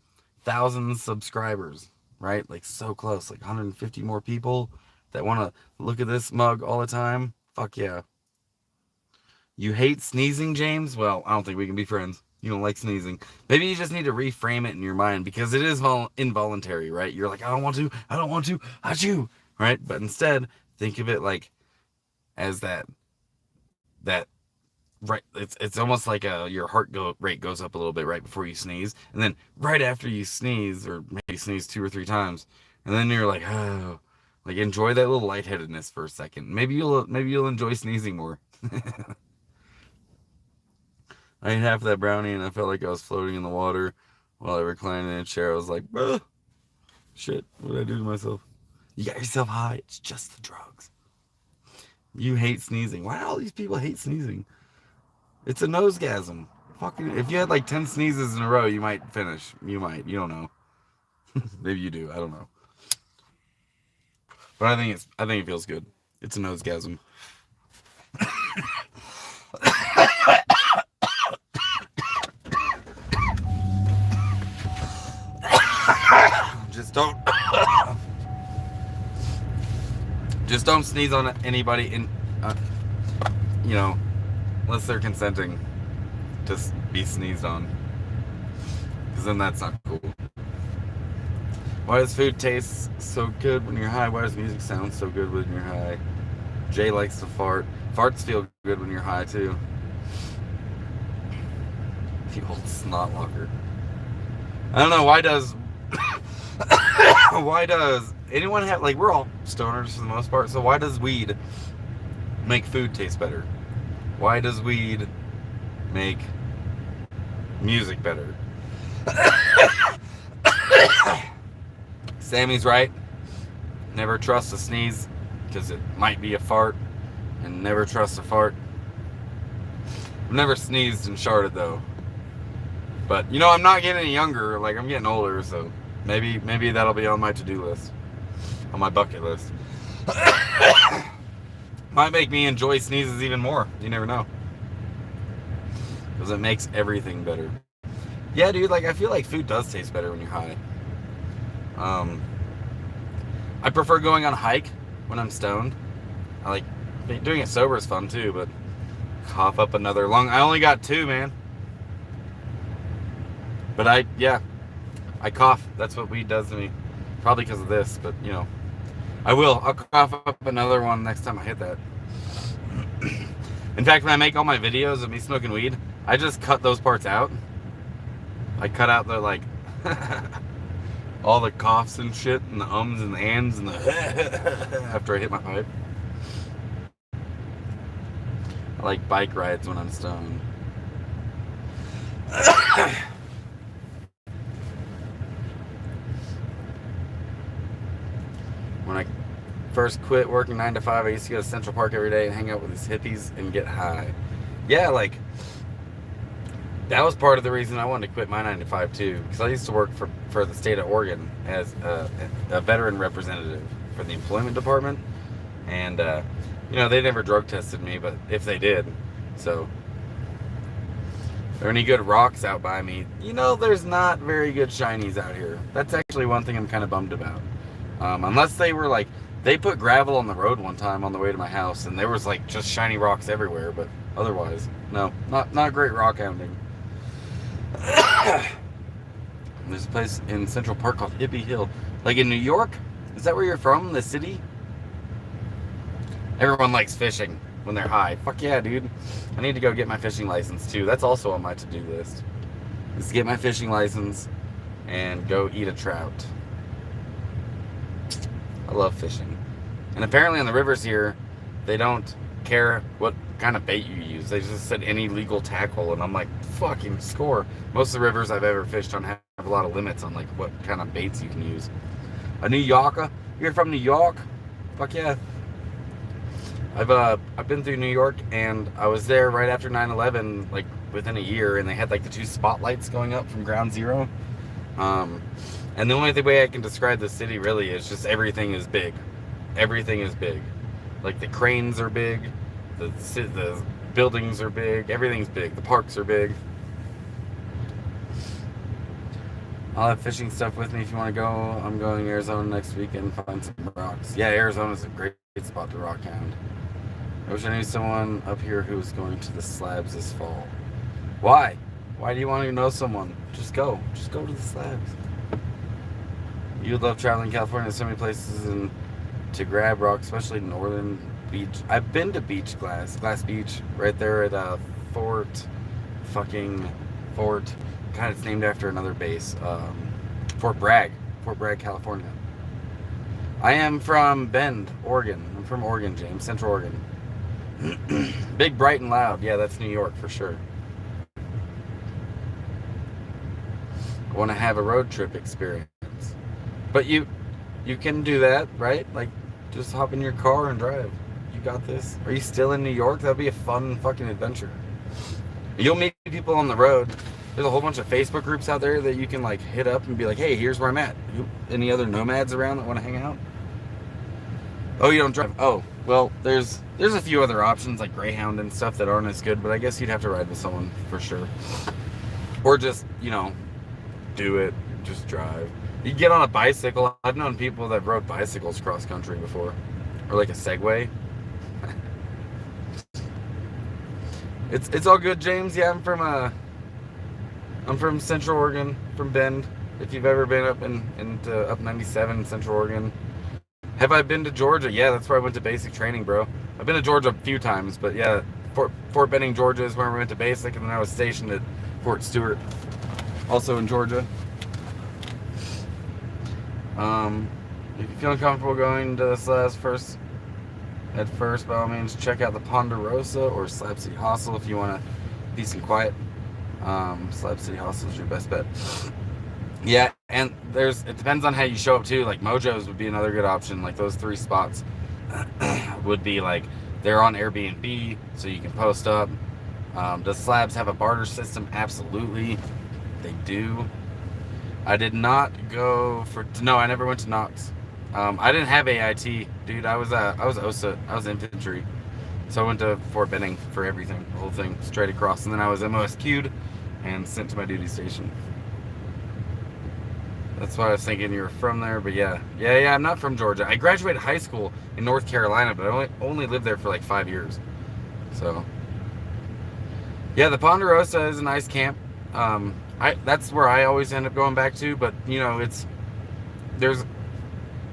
1,000 subscribers, right? Like so close, like 150 more people that want to look at this mug all the time. Fuck yeah. You hate sneezing, James? Well, I don't think we can be friends. You don't like sneezing. Maybe you just need to reframe it in your mind because it is involuntary, right? You're like, I don't want to, achoo, right? But instead, think of it like as that right. It's almost like your rate goes up a little bit right before you sneeze, and then right after you sneeze, or maybe sneeze 2 or 3 times, and then you're like, oh, like enjoy that little lightheadedness for a second. Maybe you'll enjoy sneezing more. I ate half of that brownie and I felt like I was floating in the water while I reclined in a chair. I was like, bruh, shit, what did I do to myself? You got yourself high. It's just the drugs. You hate sneezing. Why do all these people hate sneezing? It's a nosegasm. Fucking, if you had like 10 sneezes in a row, you might finish. You might. You don't know. Maybe you do. I don't know. But I think it feels good. It's a nosegasm. Just don't just don't sneeze on anybody in you know, unless they're consenting to be sneezed on, because then that's not cool. Why does food taste so good when you're high? Why does music sound so good when you're high? Jay likes to fart. Farts feel good when you're high too. The old snot locker. I don't know, why does why does anyone have, like, we're all stoners for the most part, so why does weed make food taste better? Why does weed make music better? Sammy's right. Never trust a sneeze, because it might be a fart, and never trust a fart. I've never sneezed and sharted though. But you know, I'm not getting any younger, like I'm getting older, so maybe that'll be on my to-do list. On my bucket list. Might make me enjoy sneezes even more. You never know. Because it makes everything better. Yeah, dude, like I feel like food does taste better when you're high. I prefer going on a hike when I'm stoned. I like doing it sober is fun too, but cough up another lung. I only got 2, man. But I cough. That's what weed does to me. Probably because of this, but you know. I'll cough up another one next time I hit that. In fact, when I make all my videos of me smoking weed, I just cut those parts out. I cut out the, like, all the coughs and shit, and the ums and the ands and the after I hit my pipe. I like bike rides when I'm stoned. When I first quit working 9 to 5, I used to go to Central Park every day and hang out with these hippies and get high. Yeah, like, that was part of the reason I wanted to quit my 9 to 5 too, because I used to work for the state of Oregon as a veteran representative for the employment department, and you know, they never drug tested me, but if they did, so if there are any good rocks out by me, you know, there's not very good shinies out here. That's actually one thing I'm kind of bummed about. Unless they were like, they put gravel on the road one time on the way to my house, and there was like just shiny rocks everywhere, but otherwise, no, not great rock hounding. There's a place in Central Park called Hippie Hill. Like in New York? Is that where you're from? The city? Everyone likes fishing when they're high. Fuck yeah, dude. I need to go get my fishing license too. That's also on my to-do list. Is to get my fishing license and go eat a trout. I love fishing. And apparently on the rivers here, they don't care what kind of bait you use. They just said any legal tackle, and I'm like, fucking score. Most of the rivers I've ever fished on have a lot of limits on like what kind of baits you can use. A New Yorker? You're from New York? Fuck yeah. I've been through New York, and I was there right after 9/11, like within a year, and they had like the 2 spotlights going up from Ground Zero. And the only way I can describe the city really is just everything is big. Everything is big. Like the cranes are big, the buildings are big, everything's big, the parks are big. I'll have fishing stuff with me if you want to go. I'm going to Arizona next week and find some rocks. Yeah, Arizona's a great spot to rock hound. I wish I knew someone up here who was going to the slabs this fall. Why? Why do you want to know someone? Just go. Just go to the slabs. You would love traveling in California. There's so many places to grab rocks, especially Northern Beach. I've been to Glass Beach, right there at Fort. God, it's named after another base. Fort Bragg, California. I am from Bend, Oregon. I'm from Oregon, James, Central Oregon. Big, bright, and loud. Yeah, that's New York for sure. I want to have a road trip experience. But you can do that, right? Like, just hop in your car and drive. You got this. Are you still in New York? That'd be a fun fucking adventure. You'll meet people on the road. There's a whole bunch of Facebook groups out there that you can like hit up and be like, hey, here's where I'm at. Any other nomads around that want to hang out? Oh, you don't drive? Oh, well, there's a few other options like Greyhound and stuff that aren't as good, but I guess you'd have to ride with someone for sure. Or just, do it. Just drive. You get on a bicycle. I've known people that rode bicycles cross country before. Or like a Segway. It's all good, James. Yeah, I'm from Central Oregon, from Bend. If you've ever been up into up 97 Central Oregon. Have I been to Georgia? Yeah, that's where I went to basic training, bro. I've been to Georgia a few times, but yeah, Fort Benning, Georgia is where we went to basic, and then I was stationed at Fort Stewart, also in Georgia. If you're feeling comfortable going to Slabs at first, by all means, check out the Ponderosa or Slab City Hostel if you want to peace and quiet. Slab City Hostel is your best bet. Yeah, and it depends on how you show up too. Like Mojo's would be another good option. Like those 3 spots would be like they're on Airbnb, so you can post up. Does Slabs have a barter system? Absolutely, they do. I did not go no, I never went to Knox. I didn't have AIT, dude. I was OSA. I was infantry, so I went to Fort Benning for everything, the whole thing, straight across, and then I was MOSQ'd and sent to my duty station. That's why I was thinking you were from there, but yeah, I'm not from Georgia. I graduated high school in North Carolina, but I only lived there for like 5 years. So, yeah, the Ponderosa is a nice camp. That's where I always end up going back to, but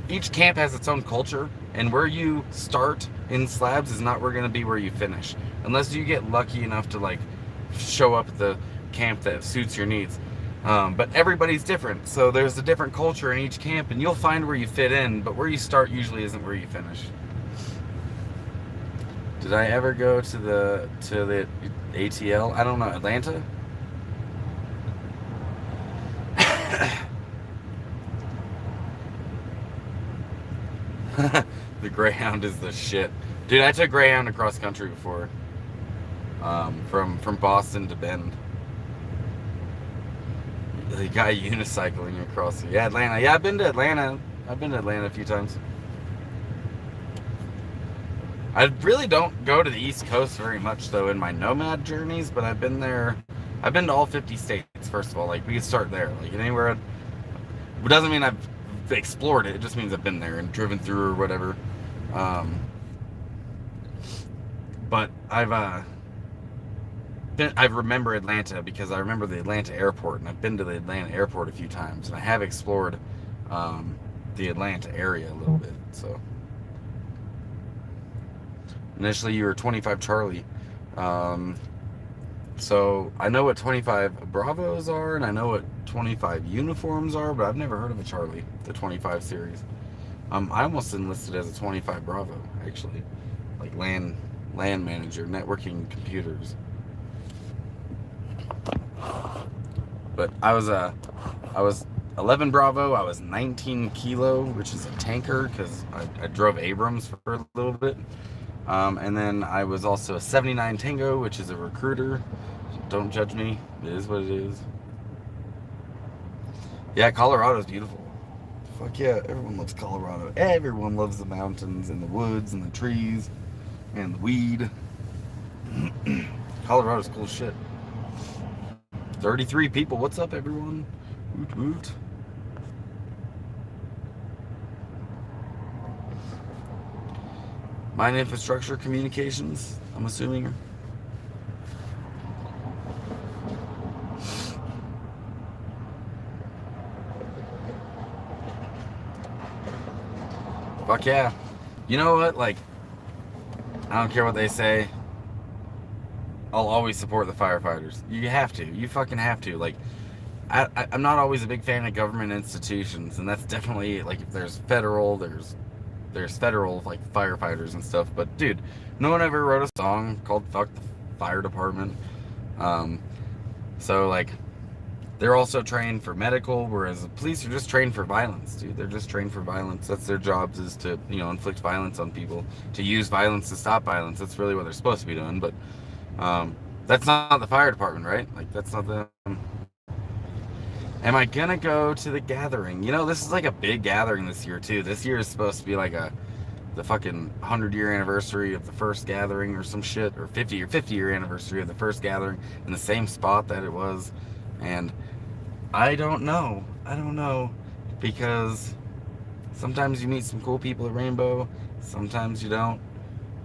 each camp has its own culture, and where you start in Slabs is not going to be where you finish, unless you get lucky enough to like show up at the camp that suits your needs. But everybody's different, so there's a different culture in each camp, and you'll find where you fit in, but where you start usually isn't where you finish. Did I ever go to the ATL? I don't know, Atlanta? The Greyhound is the shit. Dude, I took Greyhound across country before. From Boston to Bend. The guy unicycling across. Yeah, Atlanta. Yeah, I've been to Atlanta. I've been to Atlanta a few times. I really don't go to the East Coast very much, though, in my nomad journeys, but I've been there. I've been to all 50 states, first of all. Like, we could start there. Like, anywhere. It doesn't mean I've explored it. It just means I've been there and driven through or whatever. But I remember Atlanta because I remember the Atlanta airport, and I've been to the Atlanta airport a few times, and I have explored the Atlanta area a little bit. So initially you were 25 Charlie, so I know what 25 Bravos are, and I know what 25 uniforms are, but I've never heard of a Charlie, the 25 series. I almost enlisted as a 25 Bravo, actually, like LAN manager, networking computers. But I was 11 Bravo. I was 19 Kilo, which is a tanker, because I drove Abrams for a little bit. And then I was also a 79 Tango, which is a recruiter. Don't judge me. It is what it is. Yeah, Colorado's beautiful. Fuck yeah, everyone loves Colorado. Everyone loves the mountains and the woods and the trees and the weed. Colorado's cool as shit. 33 people. What's up, everyone? Woot woot. Mine infrastructure communications, I'm assuming. Fuck yeah. You know what? Like, I don't care what they say. I'll always support the firefighters. You have to. You fucking have to. Like, I'm not always a big fan of government institutions, and that's definitely, like, if there's federal, there's there's federal like firefighters and stuff. But dude, no one ever wrote a song called "Fuck the Fire Department." Um, so like, they're also trained for medical, whereas the police are just trained for violence, dude. They're just trained for violence. That's their jobs, is to, inflict violence on people, to use violence to stop violence. That's really what they're supposed to be doing. But that's not the fire department, right? Like, that's not the. Am I gonna go to the gathering? This is like a big gathering this year too. This year is supposed to be like the fucking 100-year anniversary of the first gathering or some shit, or 50-year anniversary of the first gathering in the same spot that it was. And I don't know, because sometimes you meet some cool people at Rainbow, sometimes you don't.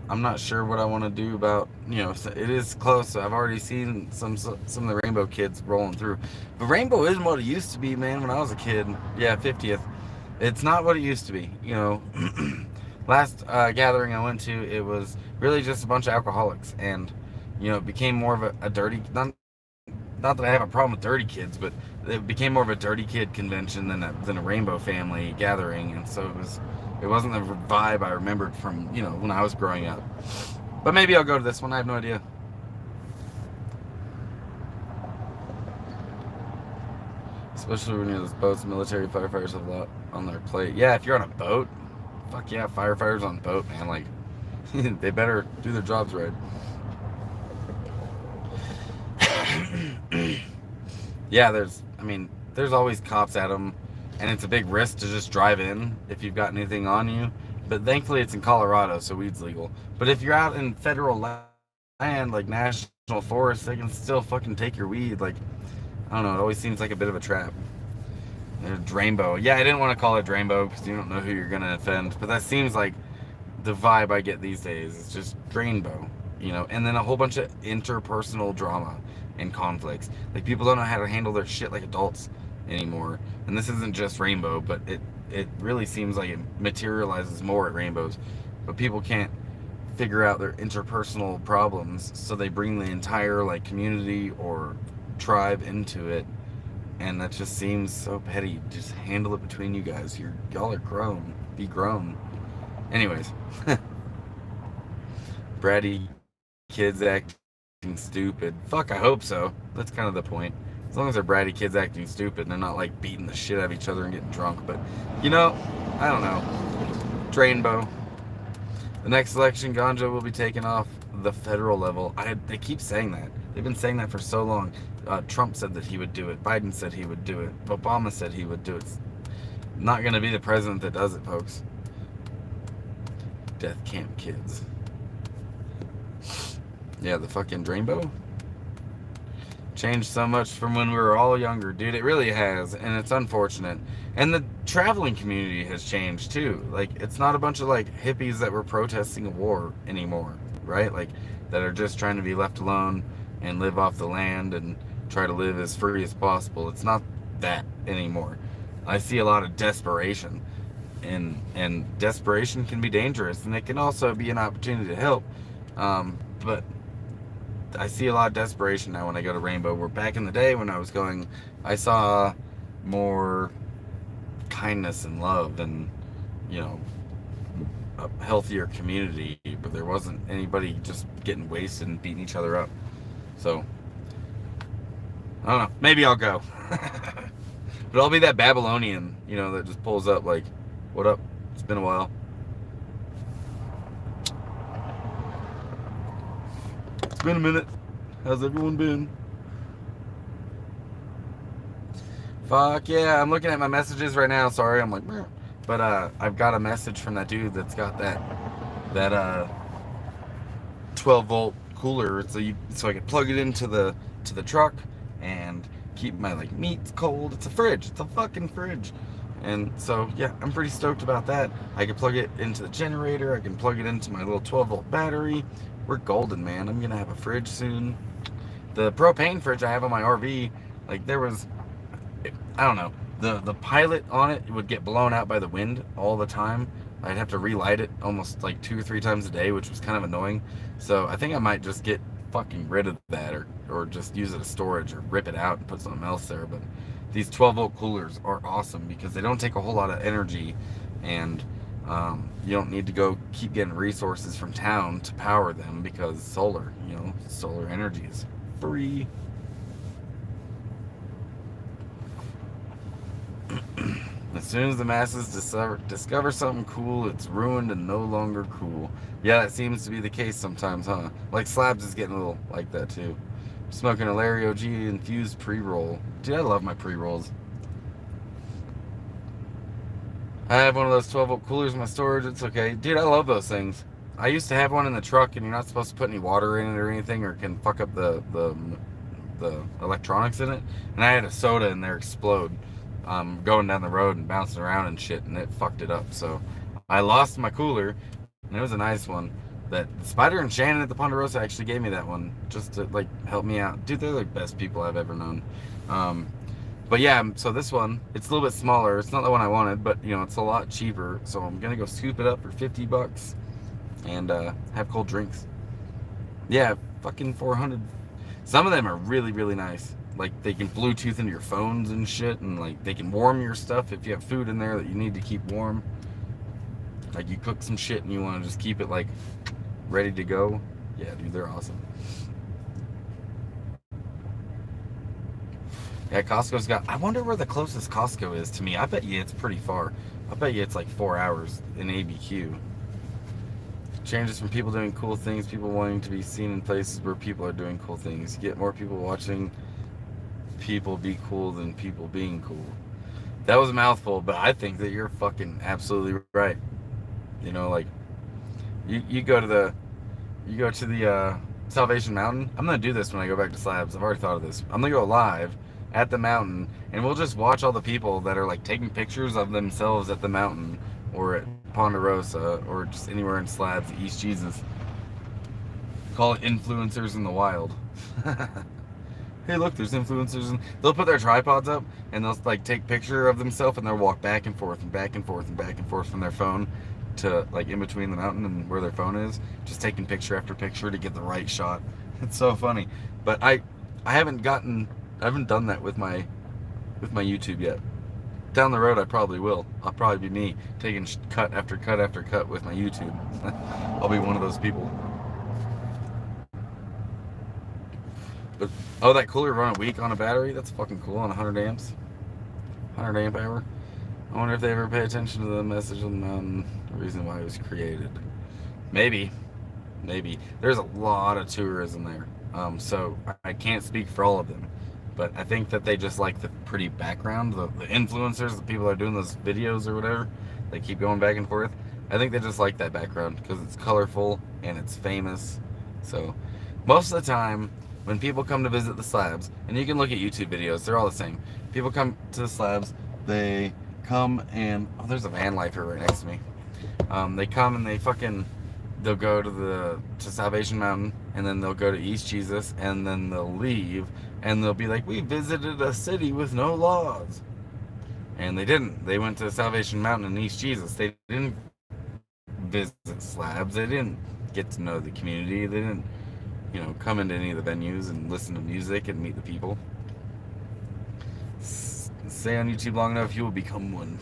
I'm not sure what I want to do about, it is close. So I've already seen some of the Rainbow kids rolling through. But Rainbow isn't what it used to be, man, when I was a kid. Yeah, 50th. It's not what it used to be, Last gathering I went to, it was really just a bunch of alcoholics. And, it became more of a dirty, not that I have a problem with dirty kids, but it became more of a dirty kid convention than a Rainbow family gathering. And so it wasn't the vibe I remembered from, when I was growing up. But maybe I'll go to this one. I have no idea. Especially when you're those boats, military firefighters have a lot on their plate. Yeah, if you're on a boat, fuck yeah, firefighters on a boat, man. Like, they better do their jobs right. Yeah, there's always cops at them, and it's a big risk to just drive in if you've got anything on you. But thankfully it's in Colorado, so weed's legal. But if you're out in federal land, like national forest, they can still fucking take your weed. Like, I don't know, it always seems like a bit of a trap. Drainbow. Yeah, I didn't want to call it Drainbow because you don't know who you're gonna offend, but that seems like the vibe I get these days. It's just Drainbow, and then a whole bunch of interpersonal drama and conflicts. Like, people don't know how to handle their shit like adults anymore. And this isn't just Rainbow, but it really seems like it materializes more at Rainbows. But people can't figure out their interpersonal problems, so they bring the entire like community or tribe into it, and that just seems so petty. Just handle it between you guys. Y'all are grown. Be grown. Anyways, bratty kids acting stupid. Fuck, I hope so. That's kind of the point. As long as they're bratty kids acting stupid, they're not like beating the shit out of each other and getting drunk. But I don't know. Drainbow. The next election, ganja will be taken off the federal level. They keep saying that. They've been saying that for so long. Trump said that he would do it. Biden said he would do it. Obama said he would do it. It's not going to be the president that does it, folks. Death camp kids. Yeah, the fucking Drainbow changed so much from when we were all younger, dude. It really has, and it's unfortunate. And the traveling community has changed too. Like, it's not a bunch of like hippies that were protesting a war anymore, right? Like, that are just trying to be left alone and live off the land and try to live as free as possible. It's not that anymore. I see a lot of desperation, and desperation can be dangerous, and it can also be an opportunity to help. But I see a lot of desperation now when I go to Rainbow. Where back in the day when I was going, I saw more kindness and love and, a healthier community. But there wasn't anybody just getting wasted and beating each other up. So, I don't know. Maybe I'll go. But I'll be that Babylonian, that just pulls up like, what up? It's been a while. It's been a minute. How's everyone been? Fuck yeah, I'm looking at my messages right now. Sorry, I'm like, meh. But I've got a message from that dude that's got that 12 volt cooler, so I can plug it into the truck and keep my like meats cold. It's a fridge. It's a fucking fridge. And so yeah, I'm pretty stoked about that. I can plug it into the generator. I can plug it into my little 12 volt battery. We're golden, man. I'm gonna have a fridge soon. The propane fridge I have on my RV, like, there was, I don't know, the pilot on it would get blown out by the wind all the time. I'd have to relight it almost like 2 or 3 times a day, which was kind of annoying. So I think I might just get fucking rid of that, or just use it as storage, or rip it out and put something else there. But these 12 volt coolers are awesome because they don't take a whole lot of energy, and You don't need to go keep getting resources from town to power them because solar, solar energy is free. As soon as the masses discover something cool, it's ruined and no longer cool. Yeah, that seems to be the case sometimes, huh? Like Slabs is getting a little like that too. Smoking a Larry OG infused pre-roll. Dude, I love my pre-rolls. I have one of those 12-volt coolers in my storage. It's okay. Dude, I love those things. I used to have one in the truck, and you're not supposed to put any water in it or anything, or it can fuck up the electronics in it. And I had a soda in there explode, going down the road and bouncing around and shit, and it fucked it up. So I lost my cooler, and it was a nice one. That Spider and Shannon at the Ponderosa actually gave me that one just to like help me out. Dude, they're the best people I've ever known. But yeah, so this one, it's a little bit smaller. It's not the one I wanted, but it's a lot cheaper. So I'm gonna go scoop it up for $50 and have cold drinks. Yeah, fucking 400. Some of them are really, really nice. Like they can Bluetooth into your phones and shit, and like they can warm your stuff if you have food in there that you need to keep warm. Like you cook some shit and you want to just keep it like ready to go. Yeah, dude, they're awesome. Yeah, Costco's got. I wonder where the closest Costco is to me. I bet you it's pretty far. I bet you it's like 4 hours in ABQ. Changes from people doing cool things, people wanting to be seen in places where people are doing cool things. You get more people watching people be cool than people being cool. That was a mouthful, but I think that you're fucking absolutely right. Like you go to the Salvation Mountain. I'm gonna do this when I go back to Slabs. I've already thought of this. I'm gonna go live at the mountain, and we'll just watch all the people that are like taking pictures of themselves at the mountain or at Ponderosa or just anywhere in Slabs, East Jesus. Call it influencers in the wild. Hey, look, there's influencers, and they'll put their tripods up and they'll like take picture of themselves, and they'll walk back and forth and back and forth and back and forth from their phone to like in between the mountain and where their phone is, just taking picture after picture to get the right shot. It's so funny. But I haven't done that with my YouTube yet. Down the road I probably will. I'll probably be me taking cut after cut after cut with my YouTube. I'll be one of those people. But that cooler run a week on a battery, that's fucking cool, on 100 amps. 100 amp hour. I wonder if they ever pay attention to the message on the mountain, the reason why it was created. Maybe. There's a lot of tourism there, so I can't speak for all of them, but I think that they just like the pretty background, the influencers, the people that are doing those videos or whatever, they keep going back and forth. I think they just like that background because it's colorful and it's famous. So most of the time when people come to visit the Slabs, and you can look at YouTube videos, they're all the same. People come to the Slabs, they come and there's a van lifer right next to me. They come and they'll go to Salvation Mountain, and then they'll go to East Jesus, and then they'll leave, and they'll be like, we visited a city with no laws. And they didn't. They went to Salvation Mountain in East Jesus. They didn't visit Slabs. They didn't get to know the community. They didn't, come into any of the venues and listen to music and meet the people. Stay on YouTube long enough, you will become one.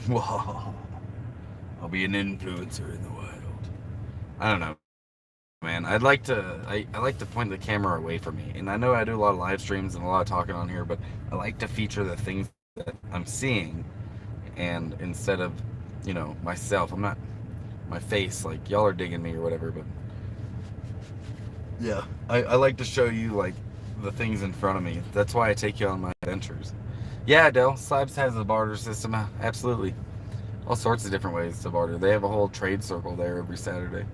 I'll be an influencer in the wild. I don't know, man. I like to point the camera away from me, and I know I do a lot of live streams and a lot of talking on here, but I like to feature the things that I'm seeing, and instead of myself, I'm not my face, like y'all are digging me or whatever, but yeah, I like to show you like the things in front of me. That's why I take you on my adventures. Yeah, Adele, Slabs has a barter system, absolutely. All sorts of different ways to barter. They have a whole trade circle there every Saturday.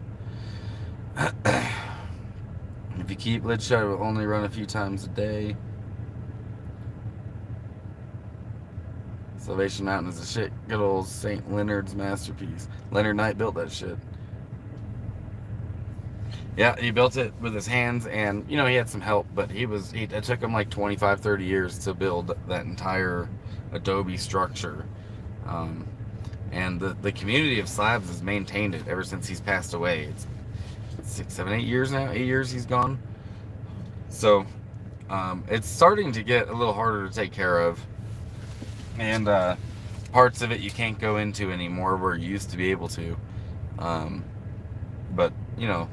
If you keep lid shut, it will only run a few times a day. Salvation Mountain is a shit. Good old St. Leonard's masterpiece. Leonard Knight built that shit. Yeah, he built it with his hands, and he had some help, but it took him like 25, 30 years to build that entire adobe structure. And the community of Slabs has maintained it ever since he's passed away. It's 6, 7, 8 years now. 8 years he's gone. So it's starting to get a little harder to take care of, and parts of it you can't go into anymore where you used to be able to. Um, but you know,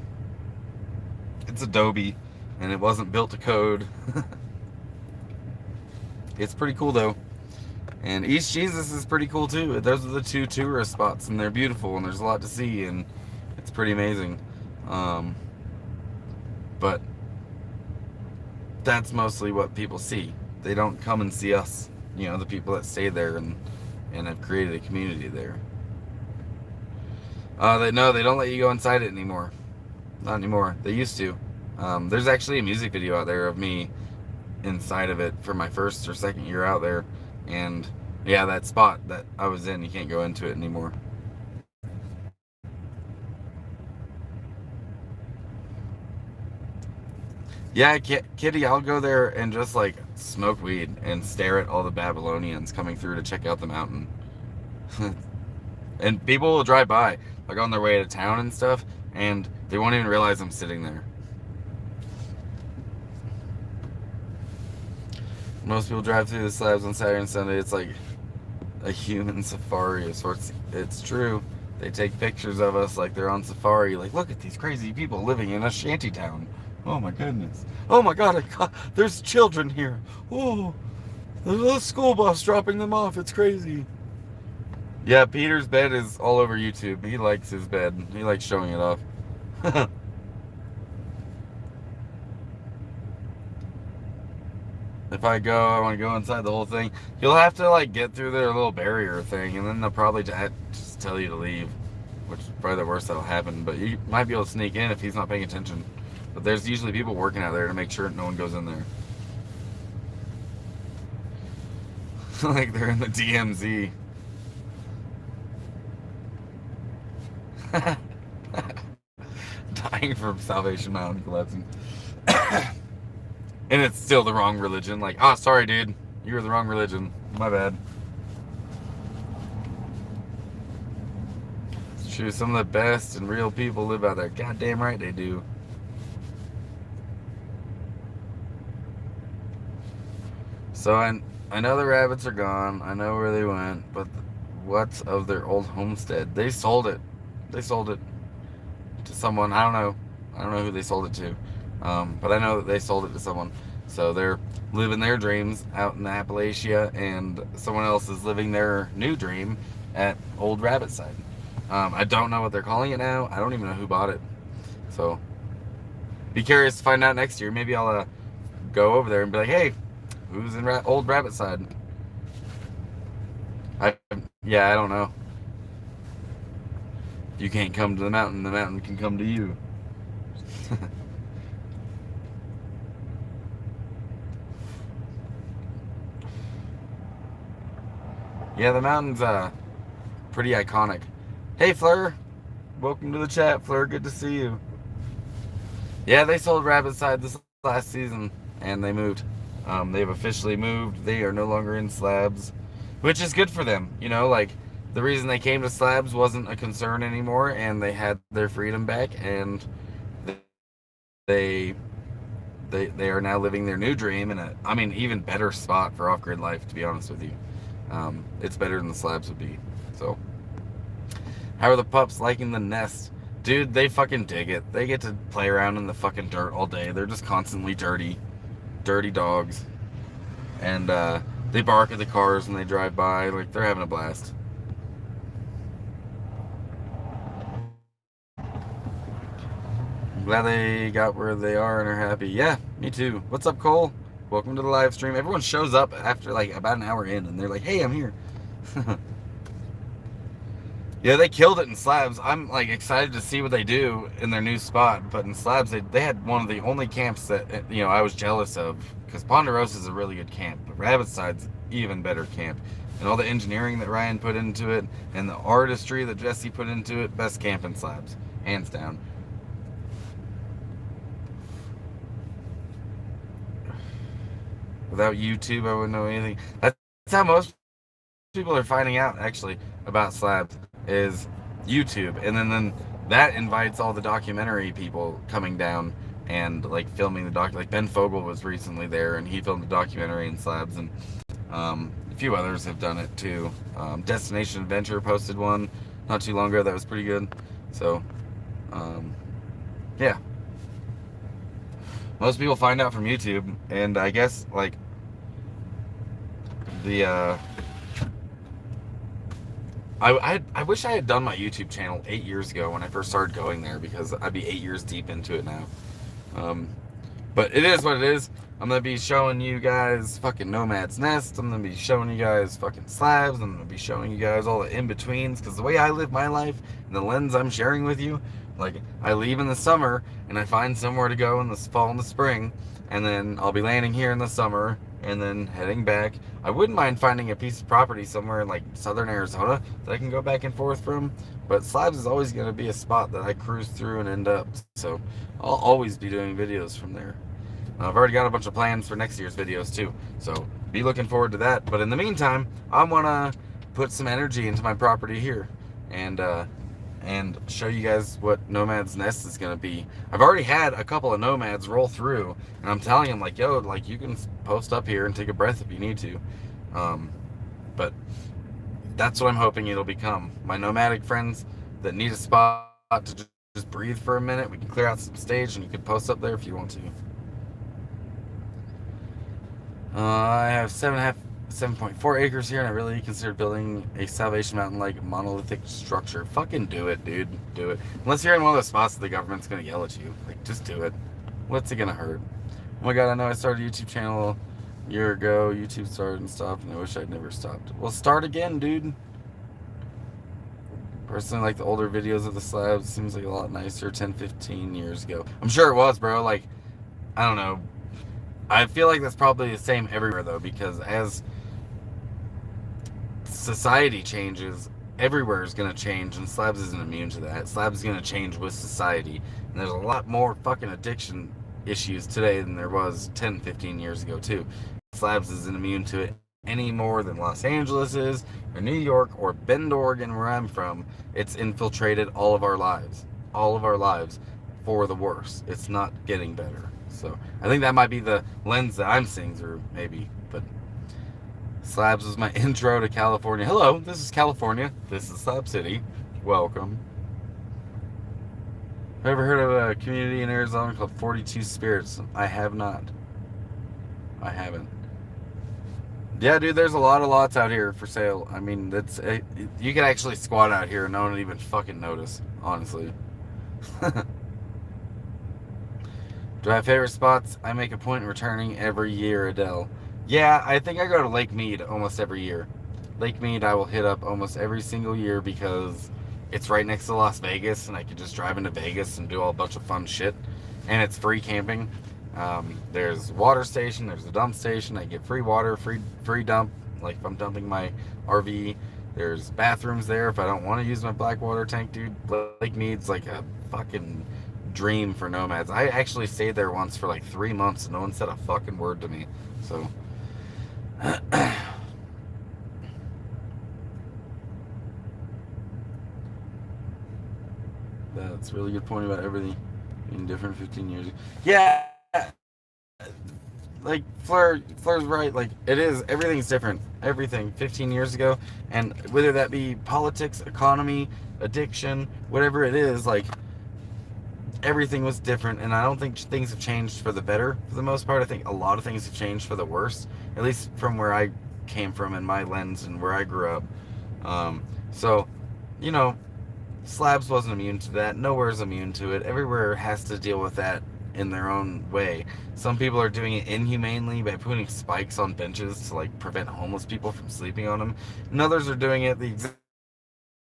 it's Adobe, and it wasn't built to code. It's pretty cool though. And East Jesus is pretty cool too. Those are the two tourist spots, and they're beautiful, and there's a lot to see, and it's pretty amazing. Um, but that's mostly what people see. They don't come and see us, you know, the people that stay there and have created a community there. They don't let you go inside it anymore. Not anymore. They used to. There's actually a music video out there of me inside of it for my first or second year out there, and yeah, that spot that I was in, you can't go into it anymore. Yeah, Kitty, I'll go there and just like smoke weed and stare at all the Babylonians coming through to check out the mountain. And people will drive by, like on their way to town and stuff, and they won't even realize I'm sitting there. Most people drive through the slabs on Saturday and Sunday. It's like a human safari of sorts. It's true. They take pictures of us like they're on safari. Like, look at these crazy people living in a shanty town. Oh my goodness. Oh my God, there's children here. Oh, there's a school bus dropping them off. It's crazy. Yeah, Peter's bed is all over YouTube. He likes his bed. He likes showing it off. If I go, I want to go inside the whole thing. You'll have to like get through their little barrier thing, and then they'll probably just tell you to leave, which is probably the worst that'll happen. But you might be able to sneak in if he's not paying attention. But there's usually people working out there to make sure no one goes in there. Like they're in the DMZ. Dying from Salvation Mountain collapsing. And it's still the wrong religion. Like, oh, sorry, dude. You were the wrong religion. My bad. It's true. Some of the best and real people live out there. Goddamn right they do. So I know the rabbits are gone. I know where they went. But what's of their old homestead? They sold it. They sold it to someone. I don't know. I don't know who they sold it to. But I know that they sold it to someone. So they're living their dreams out in Appalachia, and someone else is living their new dream at Old Rabbit Side. I don't know what they're calling it now. I don't even know who bought it. So be curious to find out next year. Maybe I'll go over there and be like, hey, who's in Old Rabbit Side? Yeah, I don't know. You can't come to the mountain can come to you. Yeah, the mountain's pretty iconic. Hey, Fleur. Welcome to the chat, Fleur. Good to see you. Yeah, they sold Rabbit Side this last season, and they moved. They've officially moved. They are no longer in slabs, which is good for them. You know, like, the reason they came to slabs wasn't a concern anymore, and they had their freedom back, and they are now living their new dream in a, I mean, even better spot for off-grid life, to be honest with you. It's better than the slabs would be. So, how are the pups liking the nest? Dude, they fucking dig it. They get to play around in the fucking dirt all day. They're just constantly dirty dogs. And they bark at the cars when they drive by. Like, they're having a blast. I'm glad they got where they are and are happy. Yeah, me too. What's up, Cole? Welcome to the live stream. Everyone shows up after like about an hour in, and they're like, hey, I'm here. Yeah, they killed it in slabs. I'm like excited to see what they do in their new spot. But in slabs, they had one of the only camps that, you know, I was jealous of, because Ponderosa is a really good camp, but Rabbit Side's even better camp. And all the engineering that Ryan put into it, and the artistry that Jesse put into it, best camp in slabs, hands down. Without YouTube, I wouldn't know anything. That's how most people are finding out, actually, about slabs, is YouTube. And then that invites all the documentary people coming down and like filming the like Ben Fogel was recently there, and he filmed a documentary in slabs, and a few others have done it too. Destination Adventure posted one not too long ago that was pretty good. So, yeah. Most people find out from YouTube, and I guess like the I wish I had done my YouTube channel 8 years ago when I first started going there, because I'd be 8 years deep into it now. Um, but it is what it is. I'm gonna be showing you guys fucking Nomad's Nest. I'm gonna be showing you guys fucking slabs. I'm gonna be showing you guys all the in-betweens, because the way I live my life and the lens I'm sharing with you, like, I leave in the summer and I find somewhere to go in the fall and the spring, and then I'll be landing here in the summer and then heading back. I wouldn't mind finding a piece of property somewhere in like southern Arizona that I can go back and forth from, but slabs is always going to be a spot that I cruise through and end up, so I'll always be doing videos from there. I've already got a bunch of plans for next year's videos too, so be looking forward to that. But in the meantime, I want to put some energy into my property here, and show you guys what Nomad's Nest is going to be. I've already had a couple of Nomads roll through, and I'm telling them, like, yo, like, you can post up here and take a breath if you need to. But that's what I'm hoping it'll become. My nomadic friends that need a spot to just breathe for a minute, we can clear out some stage, and you can post up there if you want to. I have 7.4 acres here, and I really considered building a Salvation Mountain-like monolithic structure. Fucking do it, dude. Do it. Unless you're in one of those spots that the government's gonna yell at you. Like, just do it. What's it gonna hurt? Oh my god, I know I started a YouTube channel a year ago. YouTube started and stopped, and I wish I'd never stopped. Well, start again, dude. Personally, like the older videos of the slabs. Seems like a lot nicer 10, 15 years ago. I'm sure it was, bro. Like, I don't know. I feel like that's probably the same everywhere, though, because as society changes, everywhere is going to change, and slabs isn't immune to that. Slabs is going to change with society, and there's a lot more fucking addiction issues today than there was 10, 15 years ago, too. Slabs isn't immune to it any more than Los Angeles is, or New York, or Bend, Oregon, where I'm from. It's infiltrated all of our lives. All of our lives, for the worse. It's not getting better. So I think that might be the lens that I'm seeing through, maybe. But Slabs was my intro to California. Hello, this is California. This is Slab City. Welcome. Have you ever heard of a community in Arizona called 42 Spirits? I have not. I haven't. Yeah, dude, there's a lot of lots out here for sale. I mean, you can actually squat out here and no one would even fucking notice, honestly. Do I have favorite spots? I make a point of returning every year, Adele. Yeah, I think I go to Lake Mead almost every year. Lake Mead I will hit up almost every single year because it's right next to Las Vegas, and I can just drive into Vegas and do a bunch of fun shit. And it's free camping. There's a water station, there's a dump station. I get free water, free dump, like if I'm dumping my RV. There's bathrooms there if I don't want to use my black water tank, dude. Lake Mead's like a fucking dream for nomads. I actually stayed there once for like 3 months and no one said a fucking word to me. So that's a really good point about everything being different 15 years ago. Yeah, like Fleur's right. Like, it is, everything's different. Everything 15 years ago, and whether that be politics, economy, addiction, whatever it is, like, everything was different. And I don't think things have changed for the better for the most part. I think a lot of things have changed for the worse, at least from where I came from in my lens and where I grew up. So, you know, Slabs wasn't immune to that. Nowhere's immune to it. Everywhere has to deal with that in their own way. Some people are doing it inhumanely by putting spikes on benches to like prevent homeless people from sleeping on them, and others are doing it the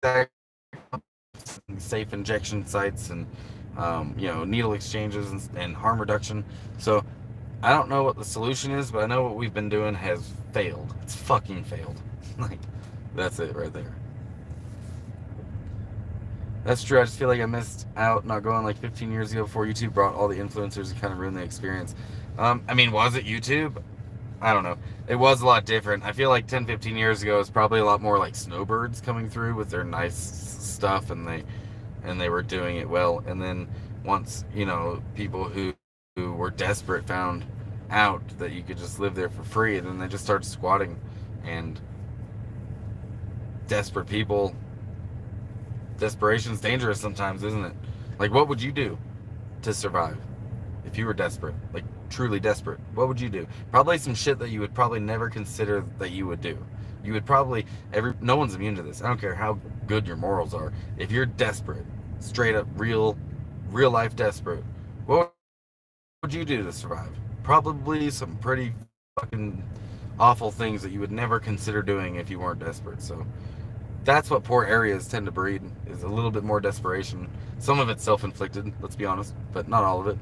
exact safe injection sites and needle exchanges and harm reduction. So I don't know what the solution is, but I know what we've been doing has failed. It's fucking failed. Like, that's it right there. That's true. I just feel like I missed out not going like 15 years ago before YouTube brought all the influencers and kind of ruined the experience. I mean, was it YouTube? I don't know. It was a lot different. I feel like 10, 15 years ago, it was probably a lot more like snowbirds coming through with their nice stuff, and they were doing it well. And then once, people who were desperate found out that you could just live there for free, and then they just started squatting, and desperate people Desperation's dangerous sometimes, isn't it? Like, what would you do to survive if you were desperate? Like, truly desperate. What would you do? Probably some shit that you would probably never consider that you would do. You would probably no one's immune to this. I don't care how good your morals are. If you're desperate, straight up real life desperate, what would you do to survive? Probably some pretty fucking awful things that you would never consider doing if you weren't desperate. So that's what poor areas tend to breed, is a little bit more desperation. Some of it's self-inflicted, let's be honest, but not all of it.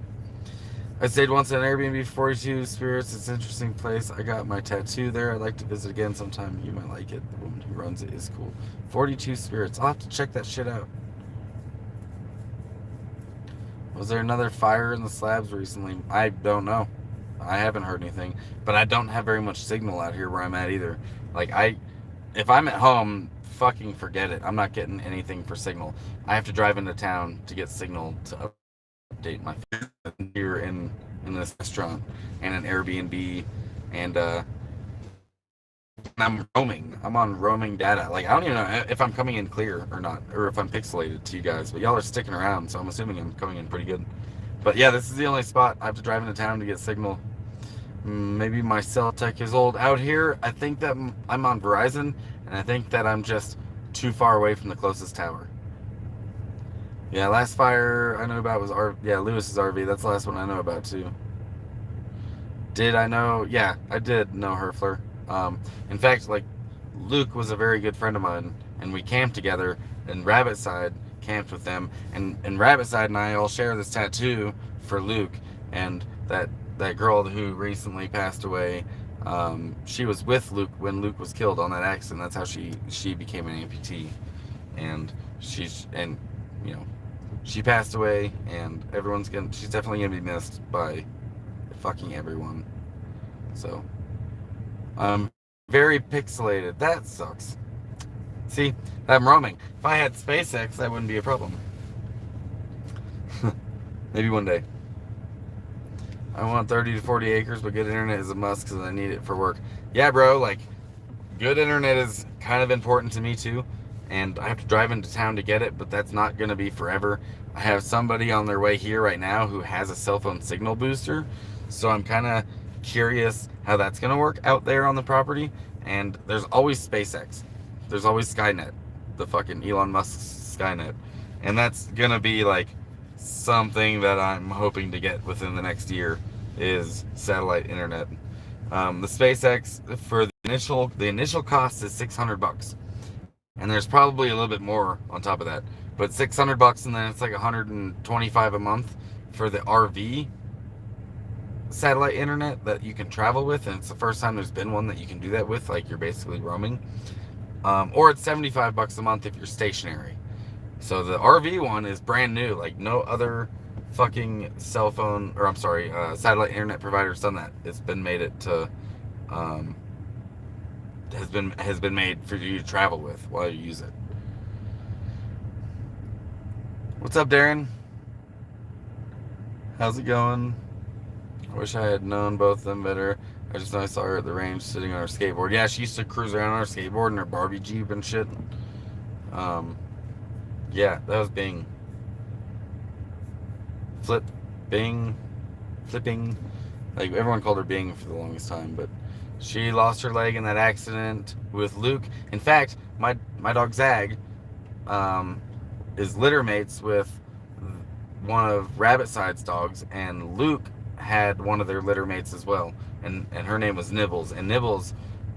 I stayed once in an Airbnb for 42 Spirits. It's an interesting place. I got my tattoo there. I'd like to visit again sometime. You might like it. The woman who runs it is cool. 42 Spirits. I'll have to check that shit out. Was there another fire in the slabs recently? I don't know. I haven't heard anything. But I don't have very much signal out here where I'm at either. Like, if I'm at home, fucking forget it. I'm not getting anything for signal. I have to drive into town to get signal to update my here in this restaurant and an Airbnb, and I'm roaming. I'm on roaming data. Like, I don't even know if I'm coming in clear or not, or if I'm pixelated to you guys, but y'all are sticking around, so I'm assuming I'm coming in pretty good. But yeah, this is the only spot I have to drive into town to get signal. Maybe my cell tech is old. Out here, I think that I'm on Verizon, and I think that I'm just too far away from the closest tower. Yeah, last fire I know about was Lewis's RV. That's the last one I know about too. Did I know? Yeah, I did know Herfler. In fact, like, Luke was a very good friend of mine, and we camped together. And Rabbitside camped with them, and Rabbitside and I all share this tattoo for Luke. And that girl who recently passed away, she was with Luke when Luke was killed on that accident. That's how she became an amputee, and you know, she passed away, and she's definitely gonna be missed by fucking everyone. So, very pixelated. That sucks. See, I'm roaming. If I had SpaceX, that wouldn't be a problem. Maybe one day. I want 30 to 40 acres, but good internet is a must because I need it for work. Yeah, bro, like, good internet is kind of important to me too, and I have to drive into town to get it, but that's not going to be forever. I have somebody on their way here right now who has a cell phone signal booster, so I'm kind of curious how that's going to work out there on the property. And there's always SpaceX. There's always Skynet, the fucking Elon Musk's Skynet. And that's going to be like something that I'm hoping to get within the next year, is satellite internet. The SpaceX, for the initial cost is $600, and there's probably a little bit more on top of that, but $600, and then it's like $125 a month for the RV satellite internet that you can travel with, and it's the first time there's been one that you can do that with, like, you're basically roaming. Or it's $75 a month if you're stationary. So the RV one is brand new. Like, no other fucking cell phone, or I'm sorry, satellite internet provider's done that. It's been made it to, has been made for you to travel with while you use it. What's up, Darren? How's it going? I wish I had known both of them better. I just know I saw her at the range sitting on her skateboard. Yeah, she used to cruise around on her skateboard and her Barbie Jeep and shit. Yeah, that was Bing. Flipping. Like, everyone called her Bing for the longest time, but she lost her leg in that accident with Luke. In fact, my dog Zag is litter mates with one of Rabbit-Side's dogs, and Luke had one of their litter mates as well, and her name was Nibbles, and Nibbles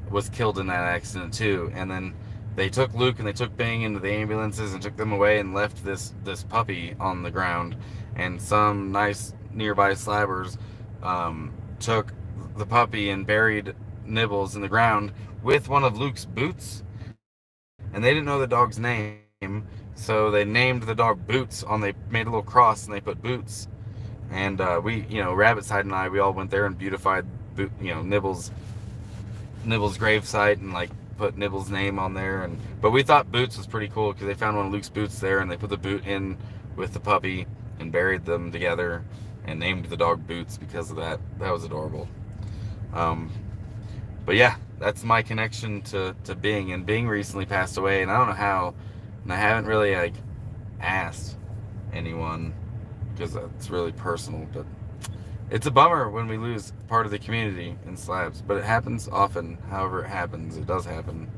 was killed in that accident too. And then they took Luke and they took Bing into the ambulances and took them away and left this puppy on the ground, and some nice nearby slabbers took the puppy and buried Nibbles in the ground with one of Luke's boots, and they didn't know the dog's name, so they named the dog Boots. They made a little cross and they put Boots. And we, Rabbitside and I, we all went there and beautified, Nibbles' gravesite, and like put Nibbles' name on there. But we thought Boots was pretty cool because they found one of Luke's boots there, and they put the boot in with the puppy and buried them together and named the dog Boots because of that. That was adorable. But yeah, that's my connection to Bing. And Bing recently passed away, and I don't know how, and I haven't really asked anyone because it's really personal. But it's a bummer when we lose part of the community in slabs, but it happens often. However, it happens. It does happen.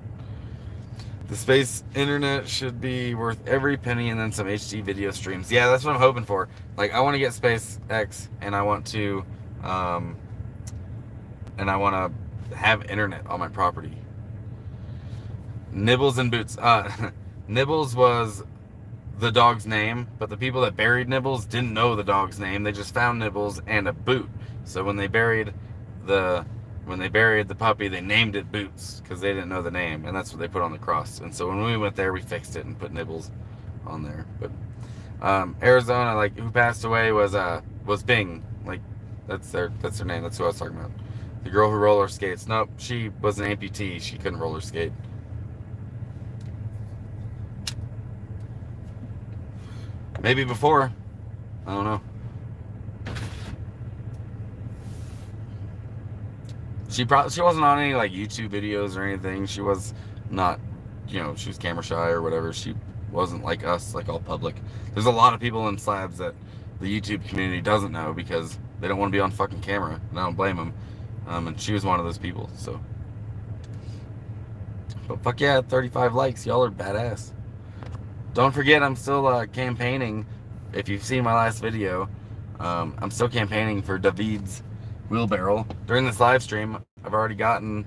The space internet should be worth every penny, and then some HD video streams. Yeah, that's what I'm hoping for. Like, I want to get SpaceX, and I want to have internet on my property. Nibbles and Boots. Nibbles was the dog's name, but the people that buried Nibbles didn't know the dog's name. They just found Nibbles and a boot. So when they buried the puppy, they named it Boots because they didn't know the name, and that's what they put on the cross. And so when we went there, we fixed it and put Nibbles on there. But Arizona, like, who passed away was Bing. Like, that's their name. That's who I was talking about. The girl who roller skates. Nope, she was an amputee. She couldn't roller skate. Maybe before. I don't know. She wasn't on any like YouTube videos or anything. She was not, she was camera shy or whatever. She wasn't like us, like all public. There's a lot of people in slabs that the YouTube community doesn't know because they don't want to be on fucking camera, and I don't blame them. And she was one of those people. So, but fuck yeah, 35 likes. Y'all are badass. Don't forget, I'm still campaigning. If you've seen my last video, I'm still campaigning for David's wheelbarrow. During this live stream, I've already gotten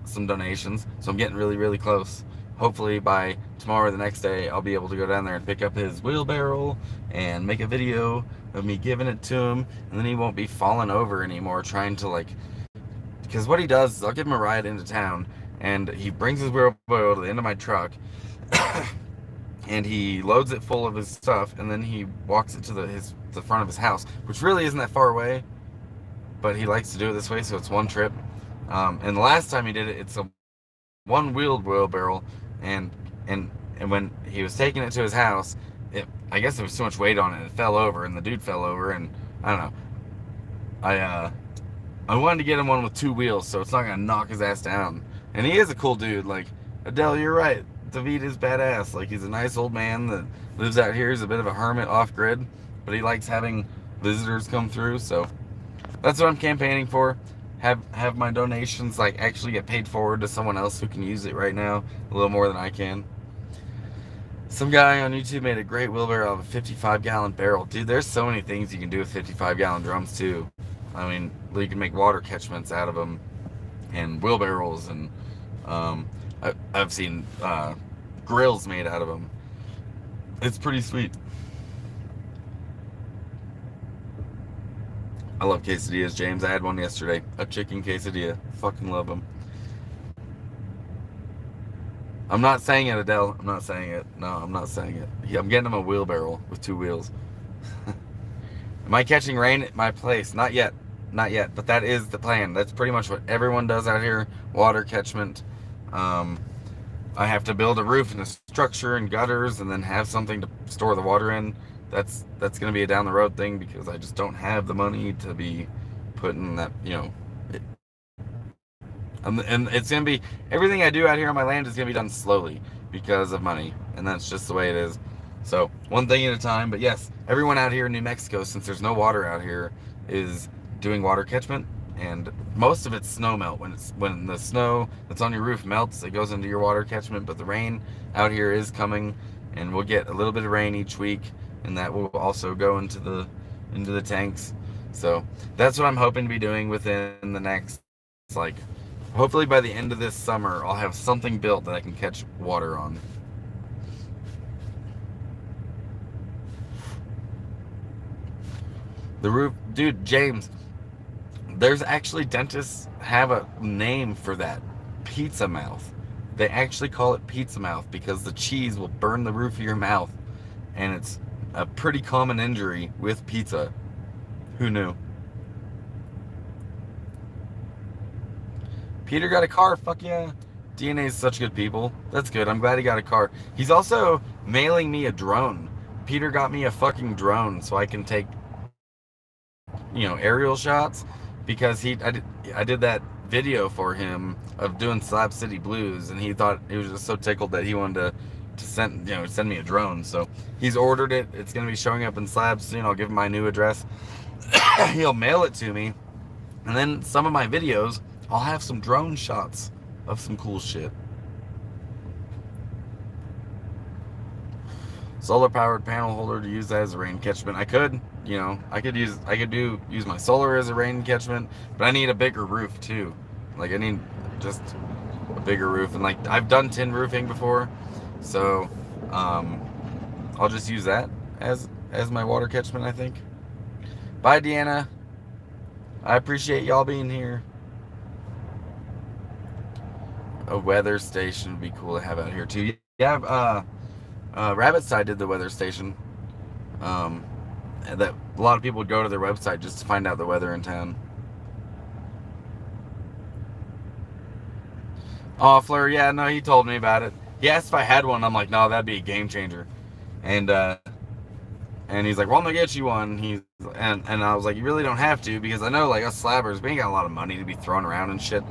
some donations, so I'm getting really, really close. Hopefully by tomorrow or the next day, I'll be able to go down there and pick up his wheelbarrow and make a video of me giving it to him, and then he won't be falling over anymore trying to, because what he does is I'll give him a ride into town, and he brings his wheelbarrow to the end of my truck, and he loads it full of his stuff, and then he walks it to the front of his house, which really isn't that far away, but he likes to do it this way, so it's one trip. And the last time he did it, it's a one-wheeled wheelbarrow, and when he was taking it to his house, I guess there was too much weight on it, it fell over, and the dude fell over, and I don't know. I wanted to get him one with two wheels, so it's not gonna knock his ass down. And he is a cool dude. Like, Adele, you're right. David is badass. Like, he's a nice old man that lives out here. He's a bit of a hermit off-grid, but he likes having visitors come through, so that's what I'm campaigning for. Have my donations actually get paid forward to someone else who can use it right now, a little more than I can. Some guy on YouTube made a great wheelbarrow of a 55-gallon barrel. Dude, there's so many things you can do with 55-gallon drums too. I mean, you can make water catchments out of them, and wheelbarrows, and I've seen grills made out of them. It's pretty sweet. I love quesadillas, James. I had one yesterday. A chicken quesadilla. Fucking love them. I'm not saying it, Adele. I'm not saying it. No, I'm not saying it. I'm getting him a wheelbarrow with two wheels. Am I catching rain at my place? Not yet. Not yet. But that is the plan. That's pretty much what everyone does out here. Water catchment. I have to build a roof and a structure and gutters and then have something to store the water in. That's going to be a down the road thing because I just don't have the money to be putting that, and it's going to be, everything I do out here on my land is going to be done slowly because of money, and that's just the way it is. So, one thing at a time. But yes, everyone out here in New Mexico, since there's no water out here, is doing water catchment, and most of it's snow melt. When the snow that's on your roof melts, it goes into your water catchment, but the rain out here is coming, and we'll get a little bit of rain each week, and that will also go into the tanks. So that's what I'm hoping to be doing within the next, hopefully by the end of this summer, I'll have something built that I can catch water on. The roof, dude, James, there's actually, dentists have a name for that. Pizza mouth. They actually call it pizza mouth because the cheese will burn the roof of your mouth, and it's a pretty common injury with pizza. Who knew? Peter got a car. Fuck yeah. DNA is such good people. That's good. I'm glad he got a car. He's also mailing me a drone. Peter got me a fucking drone so I can take, aerial shots, because I did that video for him of doing Slab City Blues, and he was just so tickled that he wanted to send me a drone. So he's ordered it. It's gonna be showing up in slabs soon. I'll give him my new address. He'll mail it to me, and then some of my videos, I'll have some drone shots of some cool shit. Solar powered panel holder to use as a rain catchment. I could use my solar as a rain catchment, but I need a bigger roof too. Like I need just a bigger roof, and like I've done tin roofing before, so I'll just use that as my water catchment, I think. Bye, Deanna. I appreciate y'all being here. A weather station would be cool to have out here too. Yeah, Rabbit Side did the weather station. That a lot of people would go to their website just to find out the weather in town. Oh, Fleur, yeah, no, he told me about it. He asked if I had one. I'm like, no, that'd be a game changer. And he's like, well, I'm gonna get you one. And I was like, you really don't have to, because I know like us slabbers, we ain't got a lot of money to be throwing around and shit.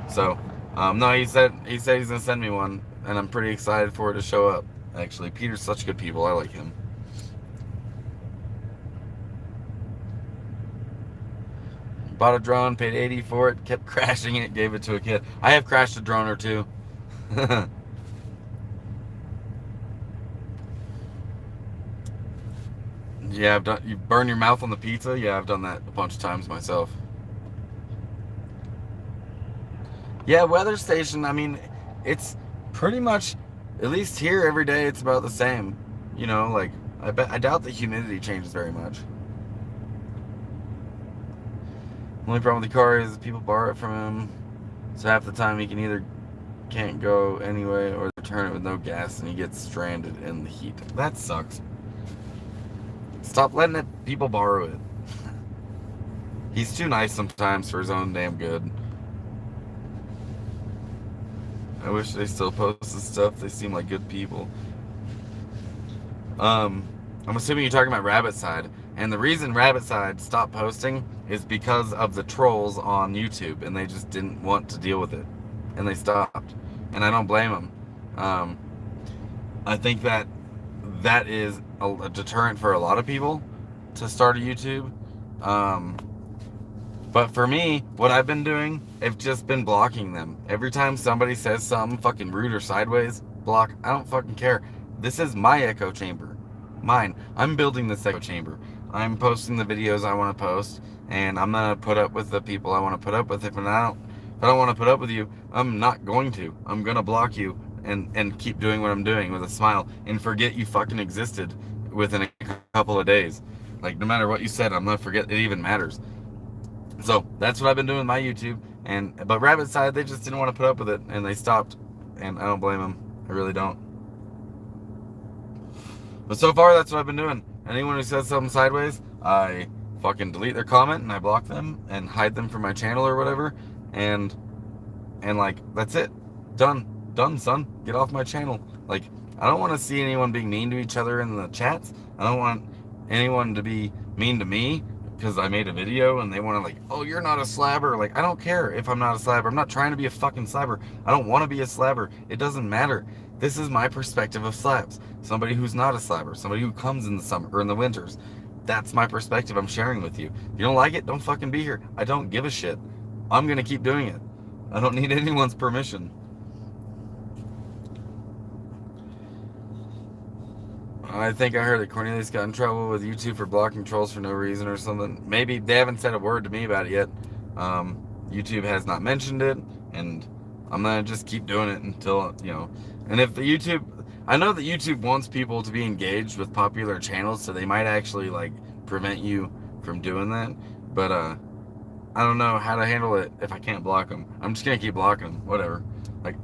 So, no, he said he's gonna send me one, and I'm pretty excited for it to show up. Actually, Peter's such good people. I like him. Bought a drone, paid $80 for it, kept crashing it, gave it to a kid. I have crashed a drone or two. Yeah, you burn your mouth on the pizza? Yeah, I've done that a bunch of times myself. Yeah, weather station, I mean, it's pretty much, at least here every day, it's about the same. Like, I doubt the humidity changes very much. The only problem with the car is people borrow it from him, so half the time he can't go anyway, or return it with no gas, and he gets stranded in the heat. That sucks. Stop letting people borrow it. He's too nice sometimes for his own damn good. I wish they still posted stuff. They seem like good people. I'm assuming you're talking about Rabbit Side. And the reason Rabbit Side stopped posting is because of the trolls on YouTube, and they just didn't want to deal with it, and they stopped. And I don't blame them. I think that is a deterrent for a lot of people to start a YouTube. But for me, what I've been doing, I've just been blocking them. Every time somebody says something fucking rude or sideways, block. I don't fucking care. This is my echo chamber. Mine. I'm building this echo chamber. I'm posting the videos I want to post, and I'm gonna put up with the people I want to put up with. If I don't want to put up with you, I'm not going to. I'm gonna block you and keep doing what I'm doing with a smile and forget you fucking existed within a couple of days. Like, no matter what you said, I'm gonna forget it even matters. So that's what I've been doing with my YouTube. But Rabbit Side, they just didn't want to put up with it, and they stopped. And I don't blame them. I really don't. But so far, that's what I've been doing. Anyone who says something sideways, I fucking delete their comment, and I block them and hide them from my channel or whatever. And like, that's it. Done, son. Get off my channel. Like, I don't want to see anyone being mean to each other in the chats. I don't want anyone to be mean to me because I made a video and they want to, like, oh, you're not a slabber. Like, I don't care if I'm not a slabber. I'm not trying to be a fucking slabber. I don't want to be a slabber. It doesn't matter. This is my perspective of slabs. Somebody who's not a slabber. Somebody who comes in the summer or in the winters. That's my perspective I'm sharing with you. If you don't like it, don't fucking be here. I don't give a shit. I'm going to keep doing it. I don't need anyone's permission. I think I heard that Cornelius got in trouble with YouTube for blocking trolls for no reason or something. Maybe they haven't said a word to me about it yet. YouTube has not mentioned it, and I'm gonna just keep doing it until, and if the I know that YouTube wants people to be engaged with popular channels, so they might actually, like, prevent you from doing that, but I don't know how to handle it if I can't block them. I'm just gonna keep blocking them, whatever. Like,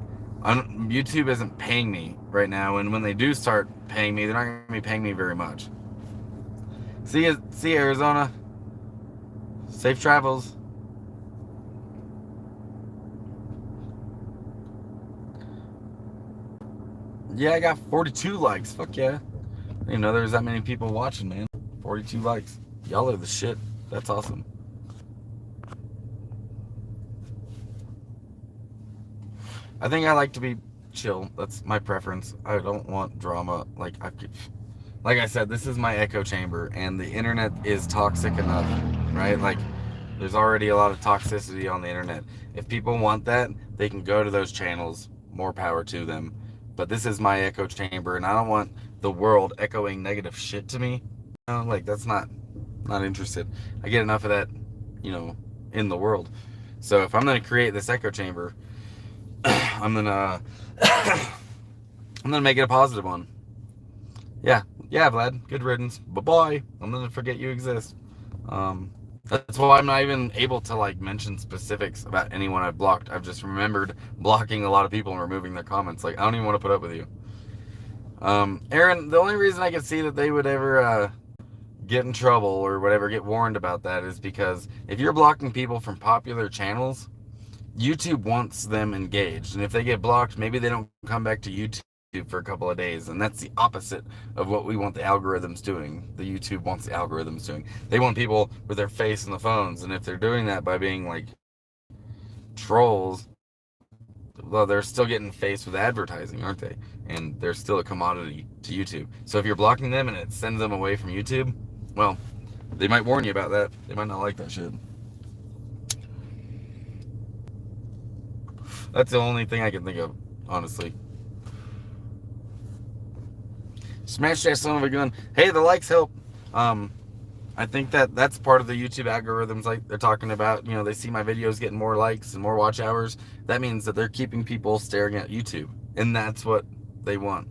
YouTube isn't paying me right now, and when they do start paying me, they're not going to be paying me very much. See you, Arizona. Safe travels. Yeah, I got 42 likes. Fuck yeah. I didn't even know there was that many people watching, man. 42 likes. Y'all are the shit. That's awesome. I think I like to be chill. That's my preference. I don't want drama. Like I said, this is my echo chamber, and the internet is toxic enough, right? Like, there's already a lot of toxicity on the internet. If people want that, they can go to those channels. More power to them. But this is my echo chamber, and I don't want the world echoing negative shit to me. Like, that's not interested. I get enough of that, in the world. So if I'm gonna create this echo chamber, I'm gonna I'm gonna make it a positive one. Yeah, Vlad. Good riddance. Bye bye. I'm gonna forget you exist. That's why I'm not even able to like mention specifics about anyone I've blocked. I've just remembered blocking a lot of people and removing their comments. Like, I don't even want to put up with you. Aaron, the only reason I could see that they would ever get in trouble or whatever, get warned about that, is because if you're blocking people from popular channels, YouTube wants them engaged. And if they get blocked, maybe they don't come back to YouTube for a couple of days, and that's the opposite of what we want the algorithms doing. The YouTube wants the algorithms doing. They want people with their face in the phones, and if they're doing that by being like trolls, well, they're still getting faced with advertising, aren't they? And they're still a commodity to YouTube. So if you're blocking them and it sends them away from YouTube, well, they might warn you about that. They might not like that shit. That's the only thing I can think of, honestly. Smash that son of a gun. Hey, the likes help. I think that's part of the YouTube algorithms, like they're talking about. They see my videos getting more likes and more watch hours. That means that they're keeping people staring at YouTube, and that's what they want.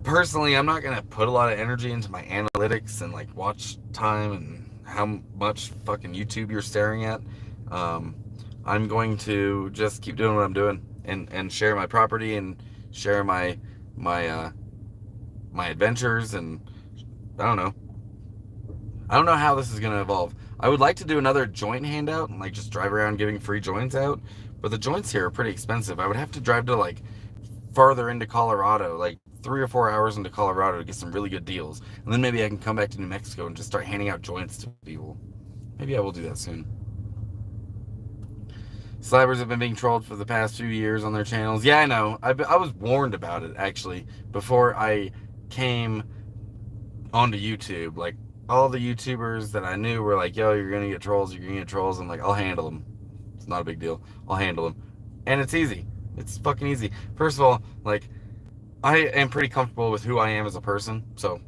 Personally, I'm not gonna put a lot of energy into my analytics and like watch time and how much fucking YouTube you're staring at. I'm going to just keep doing what I'm doing and share my property and share my adventures, and I don't know how this is going to evolve. I would like to do another joint handout and like just drive around giving free joints out, but the joints here are pretty expensive. I would have to drive to like farther into Colorado, like 3 or 4 hours into Colorado to get some really good deals, and then maybe I can come back to New Mexico and just start handing out joints to people. Maybe I will do that soon. Slabbers have been being trolled for the past few years on their channels. Yeah, I know. I was warned about it, actually, before I came onto YouTube. Like, all the YouTubers that I knew were like, yo, you're going to get trolls, you're going to get trolls. I'm like, I'll handle them. It's not a big deal. I'll handle them. And it's easy. It's fucking easy. First of all, like, I am pretty comfortable with who I am as a person, so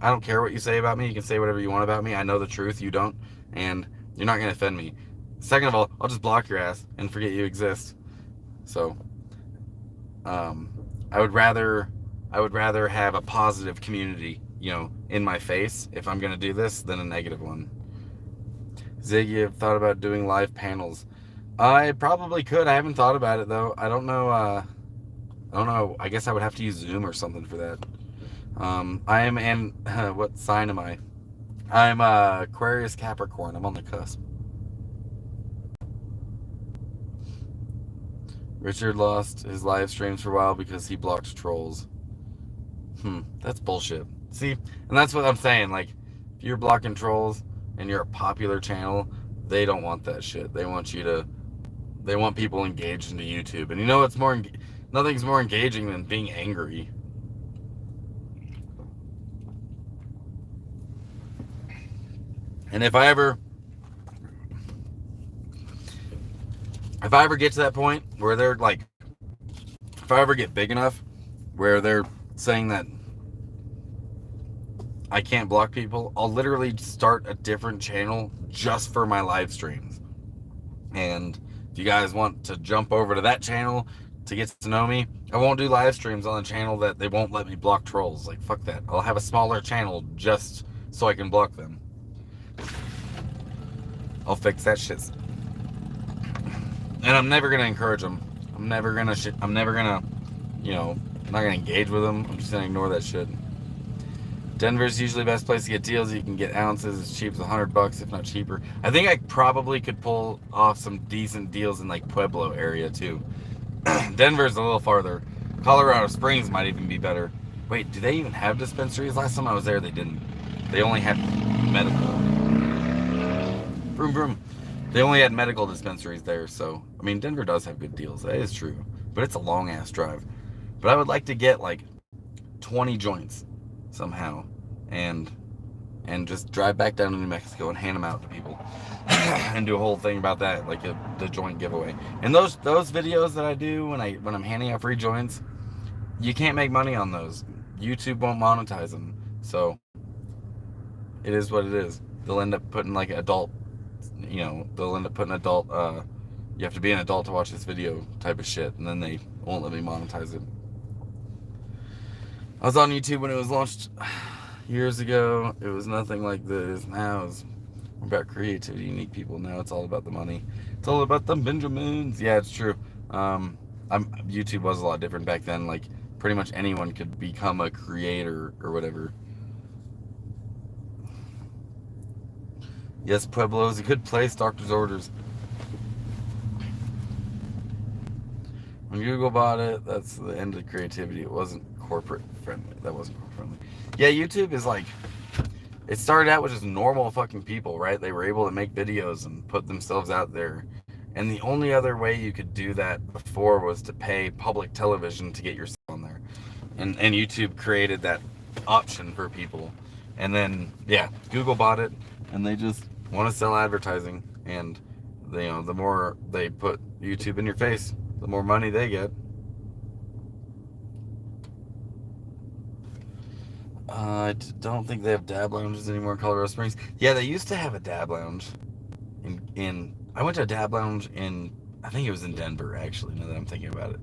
I don't care what you say about me. You can say whatever you want about me. I know the truth, you don't, and you're not going to offend me. Second of all, I'll just block your ass and forget you exist. So, I would rather have a positive community, in my face if I'm gonna do this than a negative one. Zig, you have thought about doing live panels? I probably could. I haven't thought about it though. I don't know. I guess I would have to use Zoom or something for that. I am what sign am I? I'm Aquarius Capricorn. I'm on the cusp. Richard lost his live streams for a while because he blocked trolls. That's bullshit. See, and that's what I'm saying. Like, if you're blocking trolls and you're a popular channel, they don't want that shit. They want people engaged into YouTube. And nothing's more engaging than being angry. And if I ever get to that point where they're like, if I ever get big enough where they're saying that I can't block people, I'll literally start a different channel just for my live streams. And if you guys want to jump over to that channel to get to know me, I won't do live streams on a channel that they won't let me block trolls. Like, fuck that. I'll have a smaller channel just so I can block them. I'll fix that shit. And I'm never gonna encourage them. I'm never gonna, I'm not gonna engage with them. I'm just gonna ignore that shit. Denver's usually the best place to get deals. You can get ounces as cheap as $100, if not cheaper. I think I probably could pull off some decent deals in like Pueblo area too. Denver's a little farther. Colorado Springs might even be better. Wait, do they even have dispensaries? Last time I was there, they didn't. They only had medical. Vroom vroom. They only had medical dispensaries there, so I mean, Denver does have good deals. That is true. but it's a long ass drive. But I would like to get like 20 joints somehow, and just drive back down to New Mexico and hand them out to people, and do a whole thing about that, like the joint giveaway. And those videos that I do when I'm handing out free joints, you can't make money on those. YouTube won't monetize them, so it is what it is. They'll end up putting like adult, they'll end up putting adult. You have to be an adult to watch this video type of shit, and then they won't let me monetize it. I was on YouTube when it was launched years ago. It was nothing like this. Now it's about creativity, unique people. Now it's all about the money. It's all about the Benjamins. Yeah, it's true. YouTube was a lot different back then. Like, pretty much anyone could become a creator or whatever. Yes, Pueblo is a good place. Doctor's orders. When Google bought it, that's the end of creativity. It wasn't corporate friendly. That wasn't corporate friendly. Yeah, YouTube is like, it started out with just normal fucking people, right? They were able to make videos and put themselves out there. And the only other way you could do that before was to pay public television to get yourself on there. And YouTube created that option for people. And then, yeah, Google bought it, and they just want to sell advertising. And, the more they put YouTube in your face, the more money they get. I don't think they have dab lounges anymore in Colorado Springs. Yeah, they used to have a dab lounge in I went to a dab lounge in, I think it was in Denver, actually, now that I'm thinking about it.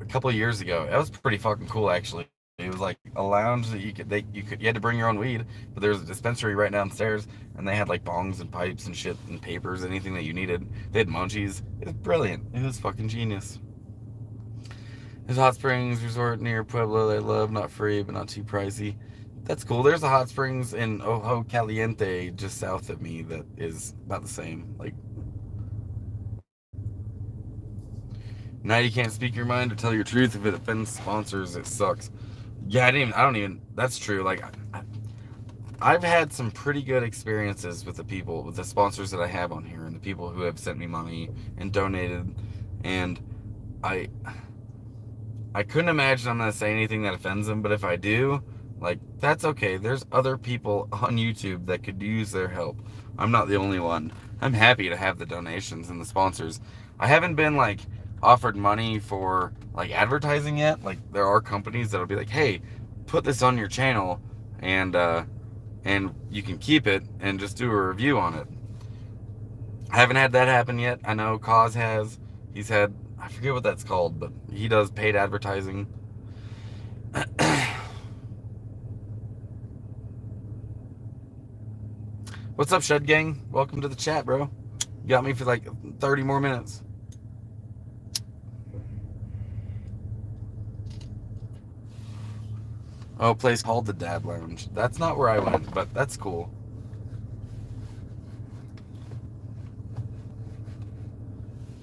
A couple of years ago. That was pretty fucking cool, actually. It was like a lounge that you had to bring your own weed, but there was a dispensary right downstairs, and they had like bongs and pipes and shit and papers, anything that you needed. They had munchies. It was brilliant. It was fucking genius. There's a hot springs resort near Pueblo that I love, not free, but not too pricey. That's cool. There's a hot springs in Ojo Caliente just south of me that is about the same. Like, now you can't speak your mind or tell your truth. If it offends sponsors, it sucks. Yeah, that's true. Like, I've had some pretty good experiences with the sponsors that I have on here, and the people who have sent me money and donated, and I couldn't imagine I'm going to say anything that offends them, but if I do, like, that's okay. There's other people on YouTube that could use their help. I'm not the only one. I'm happy to have the donations and the sponsors. I haven't been, like, offered money for, like, advertising yet. Like, there are companies that'll be like, hey, put this on your channel, and you can keep it and just do a review on it. I haven't had that happen yet. I know Cause has. He's had, I forget what that's called, but he does paid advertising. What's up, Shed Gang? Welcome to the chat, bro. You got me for like 30 more minutes. Oh, a place called the Dab Lounge. That's not where I went, but that's cool.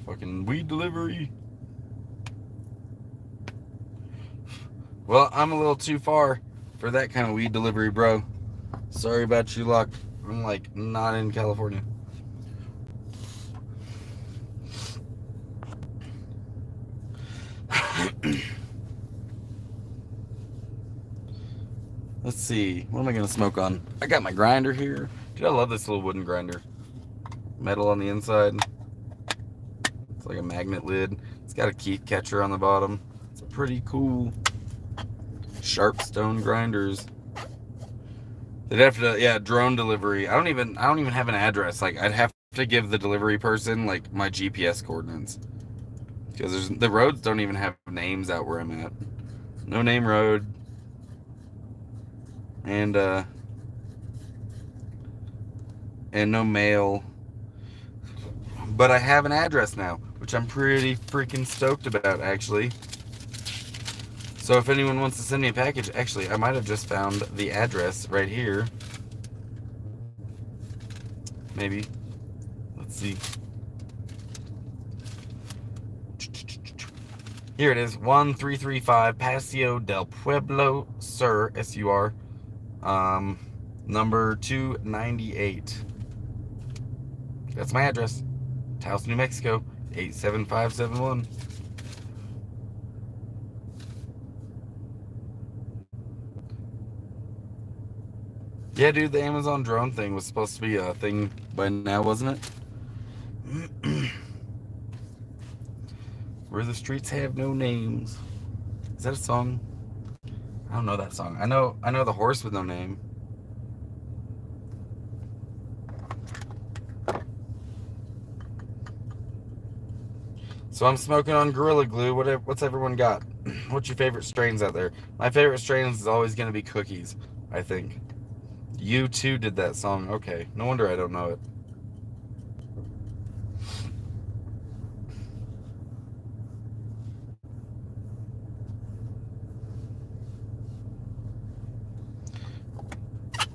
Fucking weed delivery. Well, I'm a little too far for that kind of weed delivery, bro. Sorry about your luck. I'm like not in California. Let's see. What am I going to smoke on? I got my grinder here. Dude, I love this little wooden grinder. Metal on the inside. It's like a magnet lid. It's got a key catcher on the bottom. It's pretty cool. Sharp stone grinders. They'd have to, yeah, drone delivery. I don't even have an address. Like, I'd have to give the delivery person like my GPS coordinates, because the roads don't even have names out where I'm at. No name road. And no mail. But I have an address now, which I'm pretty freaking stoked about, actually. So if anyone wants to send me a package, actually, I might have just found the address right here. Maybe. Let's see. Here it is, 1335 Paseo del Pueblo Sur, S-U-R, number 298. That's my address. Taos, New Mexico. 87571. Yeah, dude, the Amazon drone thing was supposed to be a thing by now, wasn't it? Where the streets have no names. Is that a song? I don't know that song. I know the horse with no name. So I'm smoking on Gorilla Glue. What's everyone got? What's your favorite strains out there? My favorite strains is always going to be Cookies, I think. You too did that song. Okay, no wonder I don't know it.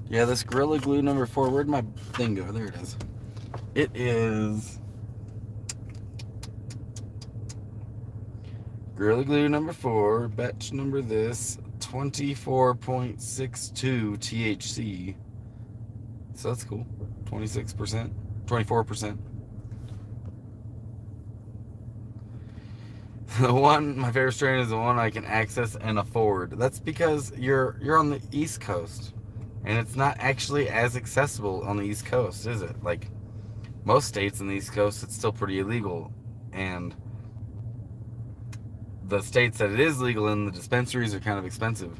Yeah, this Gorilla Glue number 4. Where'd my thing go? There it is. It is Gorilla Glue number 4, batch number this, 24.62 THC. So that's cool. 26%, 24%. My favorite strain is the one I can access and afford. That's because you're on the East Coast, and it's not actually as accessible on the East Coast, is it? Like most states on the East Coast, it's still pretty illegal, and the states that it is legal in, the dispensaries are kind of expensive.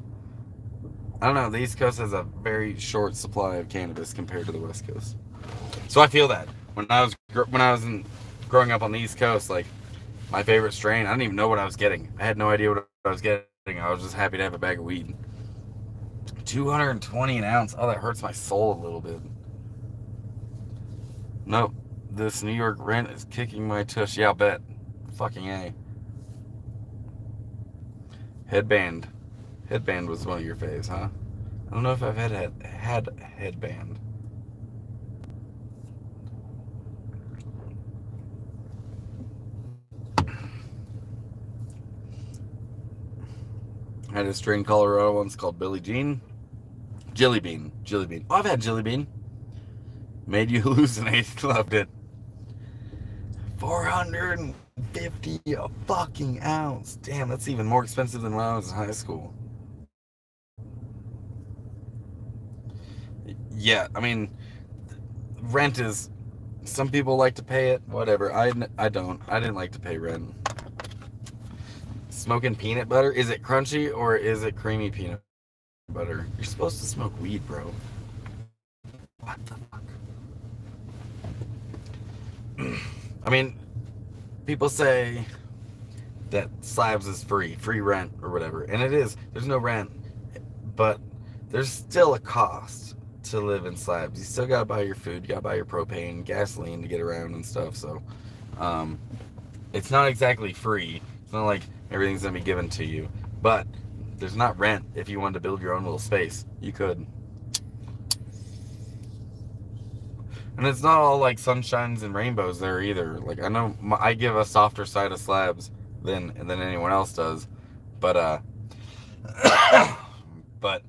I don't know. The East Coast has a very short supply of cannabis compared to the West Coast, so I feel that when I was growing up on the East Coast, like my favorite strain, I didn't even know what I was getting. I had no idea what I was getting. I was just happy to have a bag of weed. 220 an ounce. Oh, that hurts my soul a little bit. Nope. This New York rent is kicking my tush. Yeah, I'll bet. Fucking A. Headband. Headband was one of your faves, huh? I don't know if I've had headband. I had a strain Colorado once called Billie Jean. Jilly Bean. Oh, I've had Jilly Bean. Made you hallucinate. Loved it. 450 a fucking ounce. Damn, that's even more expensive than when I was in high school. Yeah, I mean, rent is. Some people like to pay it. Whatever. I don't. I didn't like to pay rent. Smoking peanut butter. Is it crunchy or is it creamy peanut butter? You're supposed to smoke weed, bro. What the fuck? I mean, people say that slabs is free rent or whatever, and it is. There's no rent, but there's still a cost to live in slabs. You still gotta buy your food, you gotta buy your propane, gasoline to get around and stuff. So, it's not exactly free. It's not like everything's gonna be given to you, but there's not rent. If you wanted to build your own little space, you could. And it's not all like sunshines and rainbows there either. Like I know I give a softer side of slabs than anyone else does, but but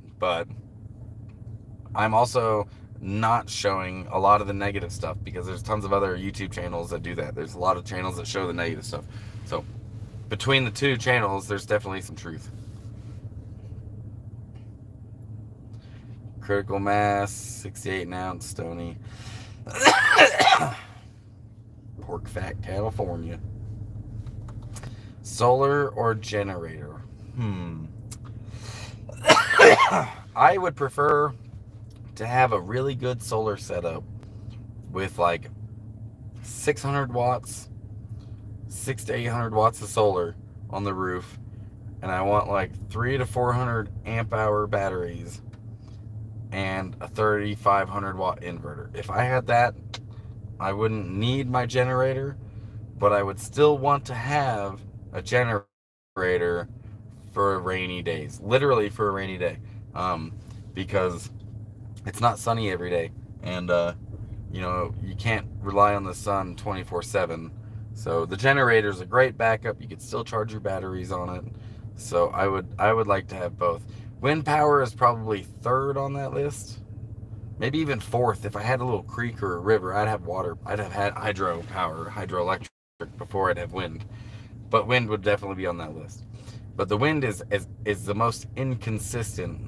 I'm also not showing a lot of the negative stuff because there's tons of other YouTube channels that do that. There's a lot of channels that show the negative stuff. So between the two channels, there's definitely some truth. Critical mass, 68 an ounce, Stony. Pork Fat, California. Solar or generator? I would prefer to have a really good solar setup with like 600 watts, 600 to 800 watts of solar on the roof, and I want like 300 to 400 amp hour batteries and a 3500 watt inverter. If I had that, I wouldn't need my generator, but I would still want to have a generator for rainy days, literally for a rainy day, because it's not sunny every day, and you can't rely on the sun 24/7. So the generator is a great backup. You could still charge your batteries on it. So I would like to have both. Wind power is probably third on that list, maybe even fourth. If I had a little creek or a river, I'd have water. I'd have had hydroelectric before I'd have wind. But wind would definitely be on that list. But the wind is the most inconsistent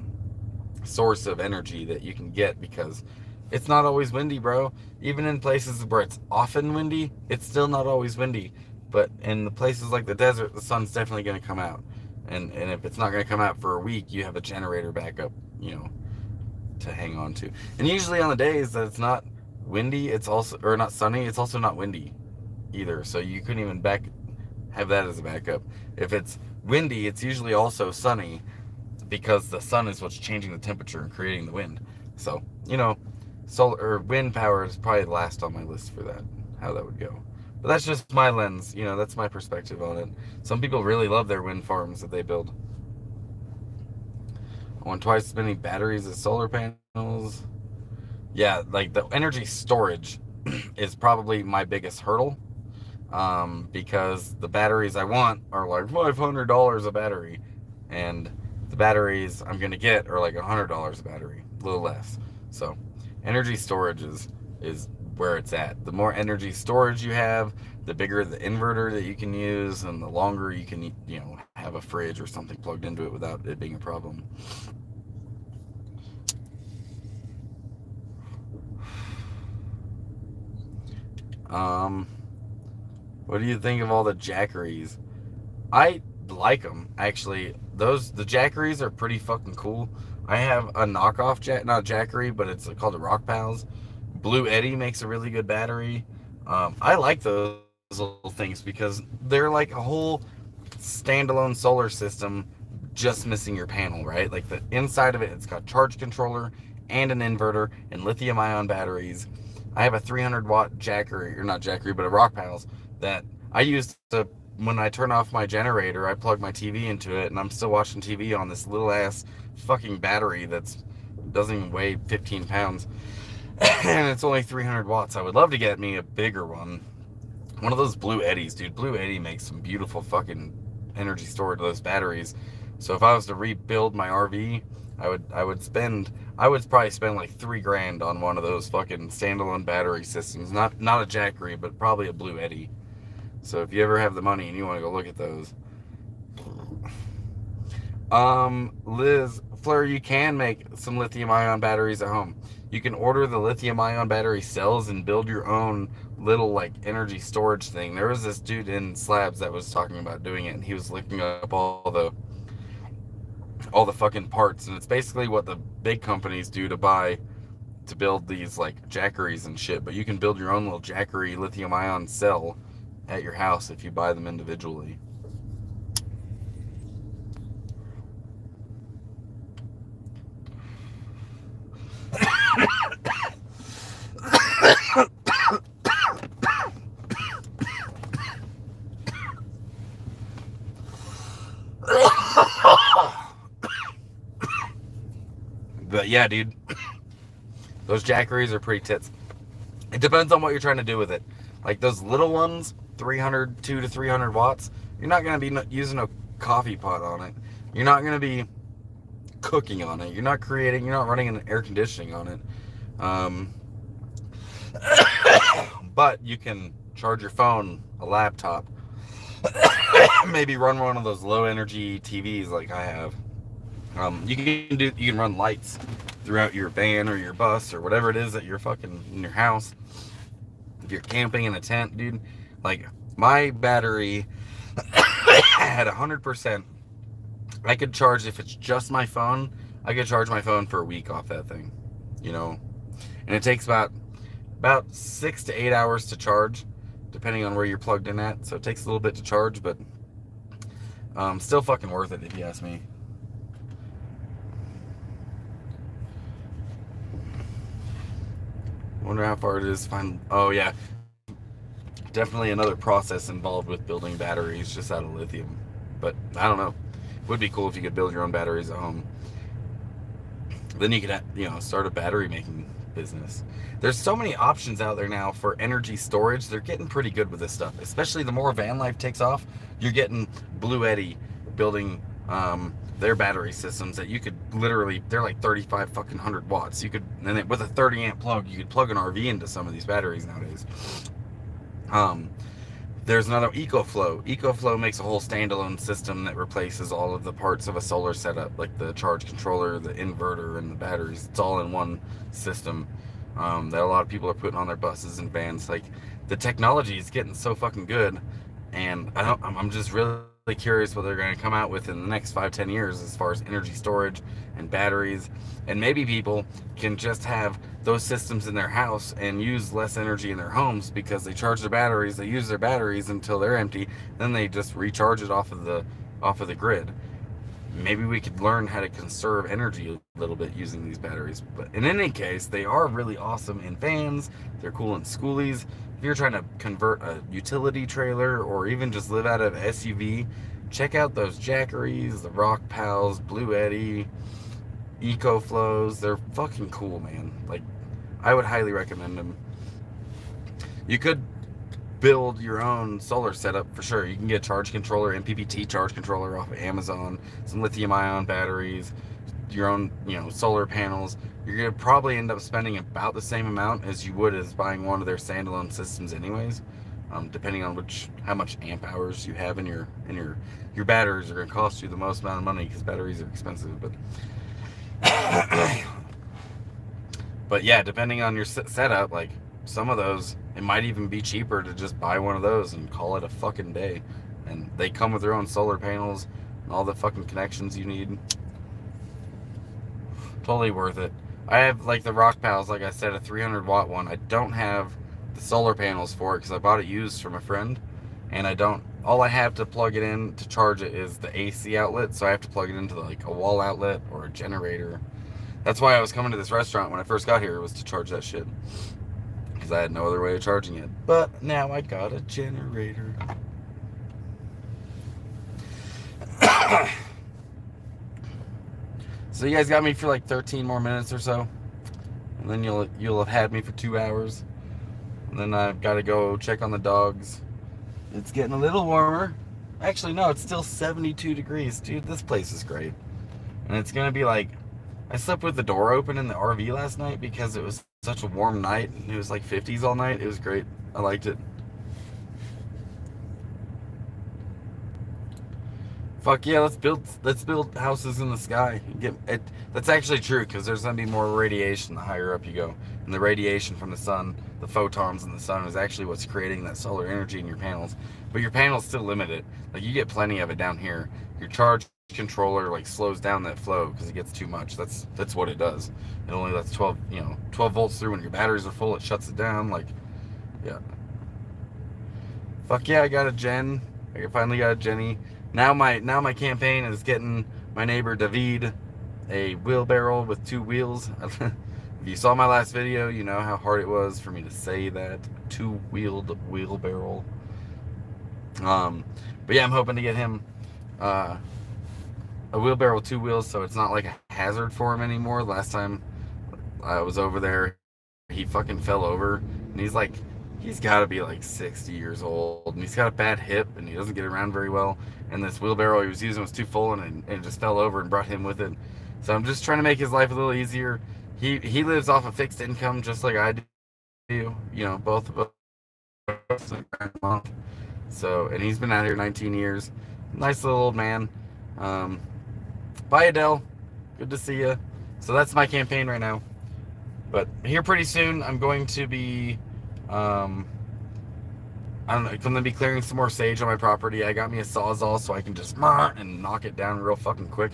source of energy that you can get because it's not always windy, bro. Even in places where it's often windy, it's still not always windy. But in the places like the desert, the sun's definitely going to come out. And if it's not going to come out for a week, you have a generator backup, to hang on to. And usually on the days that it's not windy, it's also, or not sunny, it's also not windy either. So you couldn't even have that as a backup. If it's windy, it's usually also sunny because the sun is what's changing the temperature and creating the wind. So, solar or wind power is probably last on my list for that, how that would go. But that's just my lens, that's my perspective on it. Some people really love their wind farms that they build. I want twice as many batteries as solar panels. Yeah, like the energy storage is probably my biggest hurdle. Because the batteries I want are like $500 a battery, and the batteries I'm gonna get are like $100 a battery, a little less. So, energy storage is where it's at. The more energy storage you have, the bigger the inverter that you can use, and the longer you can, have a fridge or something plugged into it without it being a problem. What do you think of all the Jackeries? I like them, actually. The Jackeries are pretty fucking cool. I have a knockoff not Jackery, but it's called the Rock Pals. Blue Eddy makes a really good battery. I like those little things because they're like a whole standalone solar system, just missing your panel, right? Like the inside of it, it's got charge controller and an inverter and lithium ion batteries. I have a 300 watt Jackery, or not Jackery, but a Rock Pals that I use to, when I turn off my generator, I plug my TV into it, and I'm still watching TV on this little ass fucking battery that's doesn't even weigh 15 pounds. And it's only 300 watts. I would love to get me a bigger one. One of those Blue Eddies, dude. Blue Eddy makes some beautiful fucking energy storage, those batteries. So if I was to rebuild my RV, I would probably spend like $3,000 on one of those fucking standalone battery systems. Not a Jackery, but probably a Blue Eddy. So if you ever have the money and you want to go look at those. Liz, Fleur, you can make some lithium ion batteries at home. You can order the lithium ion battery cells and build your own little like energy storage thing. There was this dude in Slabs that was talking about doing it, and he was looking up all the fucking parts, and it's basically what the big companies do to build these like Jackeries and shit. But you can build your own little Jackery lithium ion cell at your house if you buy them individually. But yeah, dude, those Jackeries are pretty tits. It depends on what you're trying to do with it. Like those little ones, 2 to 300 watts, you're not going to be using a coffee pot on it. You're not going to be cooking on it. You're not running an air conditioning on it. But you can charge your phone, a laptop, maybe run one of those low energy TVs like I have. You can run lights throughout your van or your bus or whatever it is that you're fucking in your house. If you're camping in a tent, dude, like my battery had 100%. I could charge, if it's just my phone, I could charge my phone for a week off that thing, and it takes about 6 to 8 hours to charge, depending on where you're plugged in at. So it takes a little bit to charge, but still fucking worth it if you ask me. Wonder how far it is to find. Oh yeah, definitely another process involved with building batteries just out of lithium. But I don't know. It would be cool if you could build your own batteries at home. Then you could, start a battery making business. There's so many options out there now for energy storage. They're getting pretty good with this stuff. Especially the more van life takes off, you're getting Blue Eddy building their battery systems that you could literally, they're like 35 fucking 100 watts. You could, and with a 30 amp plug, you could plug an RV into some of these batteries nowadays. There's another EcoFlow. EcoFlow makes a whole standalone system that replaces all of the parts of a solar setup, like the charge controller, the inverter, and the batteries. It's all in one system that a lot of people are putting on their buses and vans. Like, the technology is getting so fucking good, and I'm just really curious what they're going to come out with in the next 5-10 years as far as energy storage and batteries. And maybe people can just have those systems in their house and use less energy in their homes because they charge their batteries, they use their batteries until they're empty, then they just recharge it off of the grid. Maybe we could learn how to conserve energy a little bit using these batteries. But in any case, they are really awesome in vans. They're cool in schoolies. If you're trying to convert a utility trailer or even just live out of SUV, check out those Jackeries, the Rock Pals, Blue Eddy, EcoFlows. They're fucking cool, man. Like, I would highly recommend them. You could build your own solar setup for sure. You can get a charge controller, MPPT charge controller off of Amazon, some lithium-ion batteries, your own, solar panels. You're gonna probably end up spending about the same amount as you would as buying one of their standalone systems, anyways. Depending on how much amp hours you have in your batteries are gonna cost you the most amount of money because batteries are expensive. But yeah, depending on your setup, like some of those, it might even be cheaper to just buy one of those and call it a fucking day. And they come with their own solar panels and all the fucking connections you need. Totally worth it. I have like the Rock Pals, like I said, a 300 watt one. I don't have the solar panels for it because I bought it used from a friend. And all I have to plug it in to charge it is the AC outlet. So I have to plug it into like a wall outlet or a generator. That's why I was coming to this restaurant when I first got here, was to charge that shit. Because I had no other way of charging it. But now I got a generator. So you guys got me for like 13 more minutes or so. And then you'll have had me for 2 hours. And then I've got to go check on the dogs. It's getting a little warmer. Actually, no, it's still 72 degrees. Dude, this place is great. And it's going to be like, I slept with the door open in the RV last night because it was such a warm night. And it was like 50s all night. It was great. I liked it. Fuck yeah, let's build houses in the sky. That's actually true, because there's gonna be more radiation the higher up you go, and the radiation from the sun, the photons in the sun, is actually what's creating that solar energy in your panels. But your panels still limit it. Like, you get plenty of it down here. Your charge controller like slows down that flow because it gets too much. That's what it does. It only lets 12 volts through. When your batteries are full, it shuts it down. Like, yeah. Fuck yeah, I got a Gen. I finally got a Jenny. Now my campaign is getting my neighbor David a wheelbarrow with 2 wheels. If you saw my last video, you know how hard it was for me to say that. 2-wheeled wheelbarrow. But yeah, I'm hoping to get him a wheelbarrow with 2 wheels, so it's not like a hazard for him anymore. Last time I was over there, he fucking fell over, and he's got to be like 60 years old, and he's got a bad hip, and he doesn't get around very well. And this wheelbarrow he was using was too full, and it just fell over and brought him with it. So I'm just trying to make his life a little easier. He lives off a fixed income just like I do. Both of us a month. So, and he's been out here 19 years. Nice little old man. Bye, Adele. Good to see you. So that's my campaign right now. But here pretty soon, I'm going to be, I'm going to be clearing some more sage on my property. I got me a Sawzall so I can just and knock it down real fucking quick.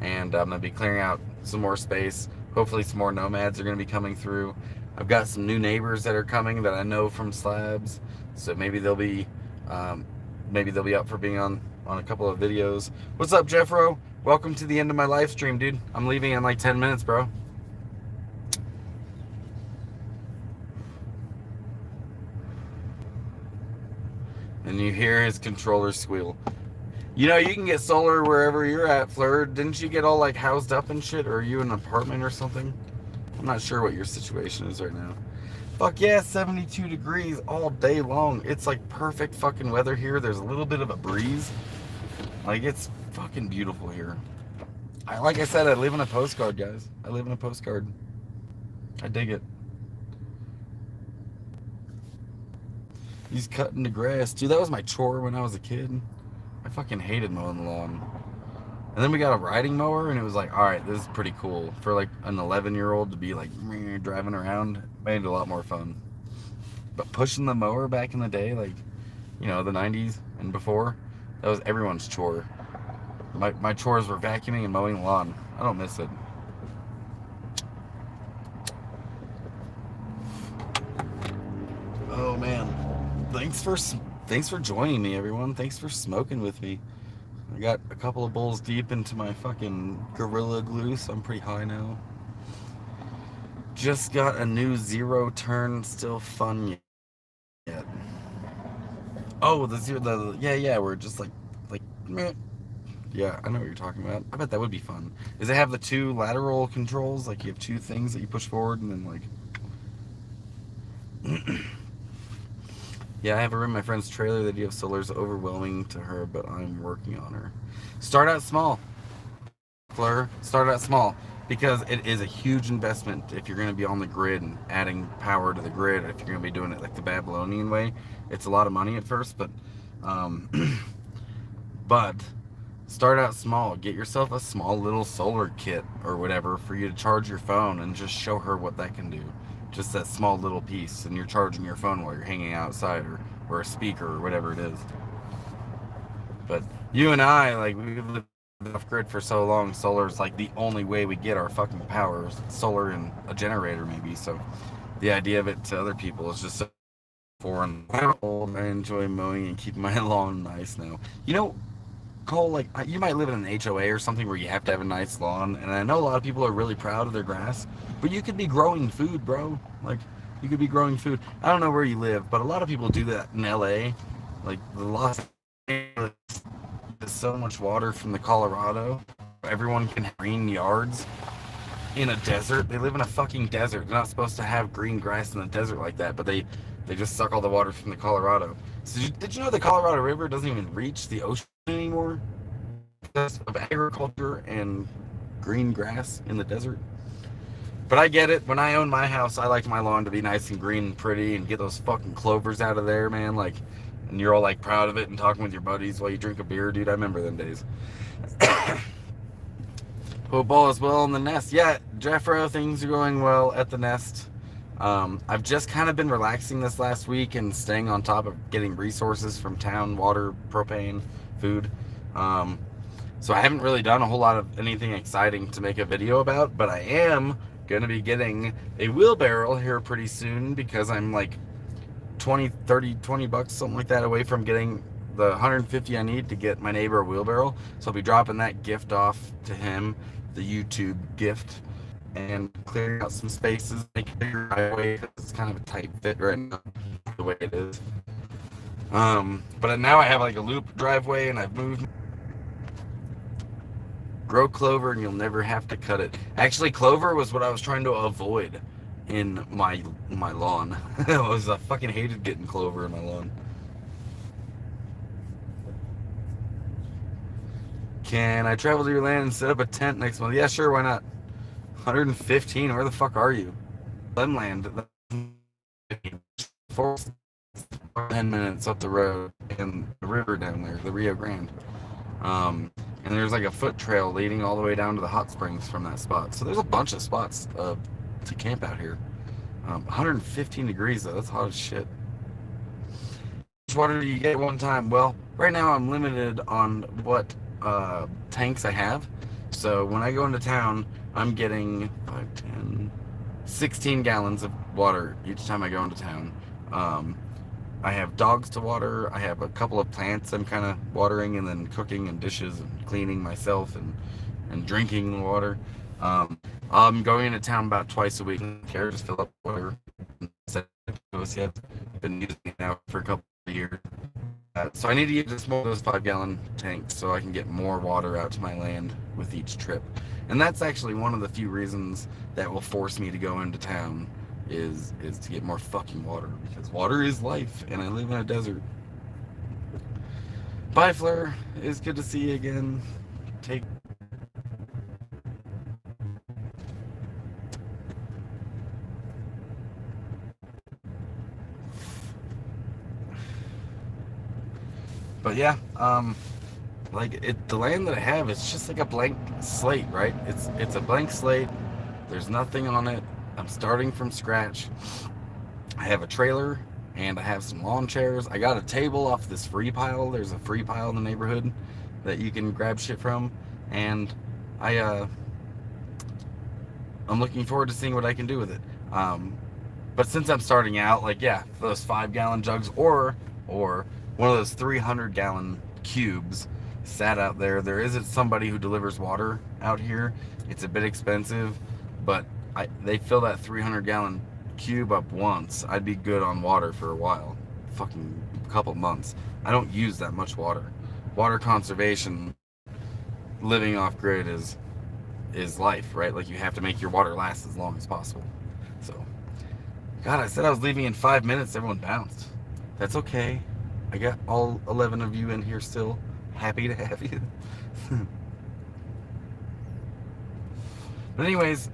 And I'm going to be clearing out some more space. Hopefully some more nomads are going to be coming through. I've got some new neighbors that are coming that I know from slabs. So maybe they'll be up for being on a couple of videos. What's up, Jeffro? Welcome to the end of my live stream, dude. I'm leaving in like 10 minutes, bro. And you hear his controller squeal. You can get solar wherever you're at, Fleur. Didn't you get all like housed up and shit? Or are you in an apartment or something? I'm not sure what your situation is right now. Fuck yeah, 72 degrees all day long. It's like perfect fucking weather here. There's a little bit of a breeze. Like, it's fucking beautiful here. Like I said, I live in a postcard, guys. I live in a postcard. I dig it. He's cutting the grass. Dude, that was my chore when I was a kid. I fucking hated mowing the lawn. And then we got a riding mower, and it was like, all right, this is pretty cool. For like an 11-year-old to be like driving around, made it a lot more fun. But pushing the mower back in the day, like, you know, the 90s and before, that was everyone's chore. My chores were vacuuming and mowing the lawn. I don't miss it. Oh man, thanks for joining me, everyone. Thanks for smoking with me. I got a couple of bowls deep into my fucking Gorilla Glue, so I'm pretty high now. Just got a new zero turn, still fun yet. Oh, yeah, we're just like meh. Yeah, I know what you're talking about. I bet that would be fun. Does it have the two lateral controls? Like you have two things that you push forward and then like. Yeah, I have a room in my friend's trailer. The idea of solar is overwhelming to her, but I'm working on her. Start out small, Fleur. Start out small because it is a huge investment if you're going to be on the grid and adding power to the grid. If you're going to be doing it like the Babylonian way, it's a lot of money at first, um, but start out small. Get yourself a small little solar kit or whatever for you to charge your phone and just show her what that can do. Just that small little piece, and you're charging your phone while you're hanging outside, or a speaker or whatever it is. But you and I, like, we lived off grid for so long. Solar's like the only way we get our fucking power. Solar and a generator, maybe. So the idea of it to other people is just so foreign. I enjoy mowing and keeping my lawn nice now. You know, Cole, like, you might live in an HOA or something where you have to have a nice lawn, and I know a lot of people are really proud of their grass, but you could be growing food, bro. Like, you could be growing food. I don't know where you live, but a lot of people do that in LA. Like, the Los Angeles, there's so much water from the Colorado. Everyone can have green yards in a desert. They live in a fucking desert. They're not supposed to have green grass in the desert like that, but they just suck all the water from the Colorado. So did you know the Colorado River doesn't even reach the ocean anymore because of agriculture and green grass in the desert? But I get it. When I own my house, I like my lawn to be nice and green and pretty and get those fucking clovers out of there, man. Like, and you're all like proud of it and talking with your buddies while you drink a beer, dude. I remember them days. Hope all is well in the nest. Yeah, Jeffro, things are going well at the nest. I've just kind of been relaxing this last week and staying on top of getting resources from town, water, propane, food. So I haven't really done a whole lot of anything exciting to make a video about, but I am going to be getting a wheelbarrow here pretty soon because I'm like 20, 30, 20 bucks, something like that away from getting the 150 I need to get my neighbor a wheelbarrow. So I'll be dropping that gift off to him, the YouTube gift, and clearing out some spaces, making a bigger driveway because it's kind of a tight fit right now, the way it is. But now I have like a loop driveway, and I've moved. Grow clover, and you'll never have to cut it. Actually, clover was what I was trying to avoid in my lawn. I fucking hated getting clover in my lawn. Can I travel to your land and set up a tent next month? Yeah, sure, why not? 115, where the fuck are you? Land. 10 minutes up the road and the river down there, the Rio Grande. And there's like a foot trail leading all the way down to the hot springs from that spot. So there's a bunch of spots to camp out here. 115 degrees though, that's hot as shit. How much water do you get at one time? Well, right now I'm limited on what tanks I have. So when I go into town, I'm getting 5, 10, 16 gallons of water each time I go into town. I have dogs to water. I have a couple of plants I'm kind of watering and then cooking and dishes and cleaning myself and drinking the water. I'm going into town about twice a week. Care just fill up water. I've been using it now for a couple of years. So I need to get just more of those 5-gallon tanks so I can get more water out to my land with each trip. And that's actually one of the few reasons that will force me to go into town is to get more fucking water, because water is life and I live in a desert. Bye, Fleur. It's good to see you again. Take But yeah, the land that I have is just like a blank slate, right? It's a blank slate. There's nothing on it. I'm starting from scratch. I have a trailer and I have some lawn chairs. I got a table off this free pile. There's a free pile in the neighborhood that you can grab shit from, and I I'm looking forward to seeing what I can do with it. But since I'm starting out, like, yeah, those 5-gallon jugs or one of those 300-gallon cubes sat out there. There isn't somebody who delivers water out here. It's a bit expensive, but they fill that 300-gallon cube up once. I'd be good on water for a while, fucking couple months. I don't use that much water. Water conservation, living off grid is life, right? Like, you have to make your water last as long as possible. So, God, I said I was leaving in 5 minutes. Everyone bounced. That's okay. I got all 11 of you in here still. Happy to have you. But anyways,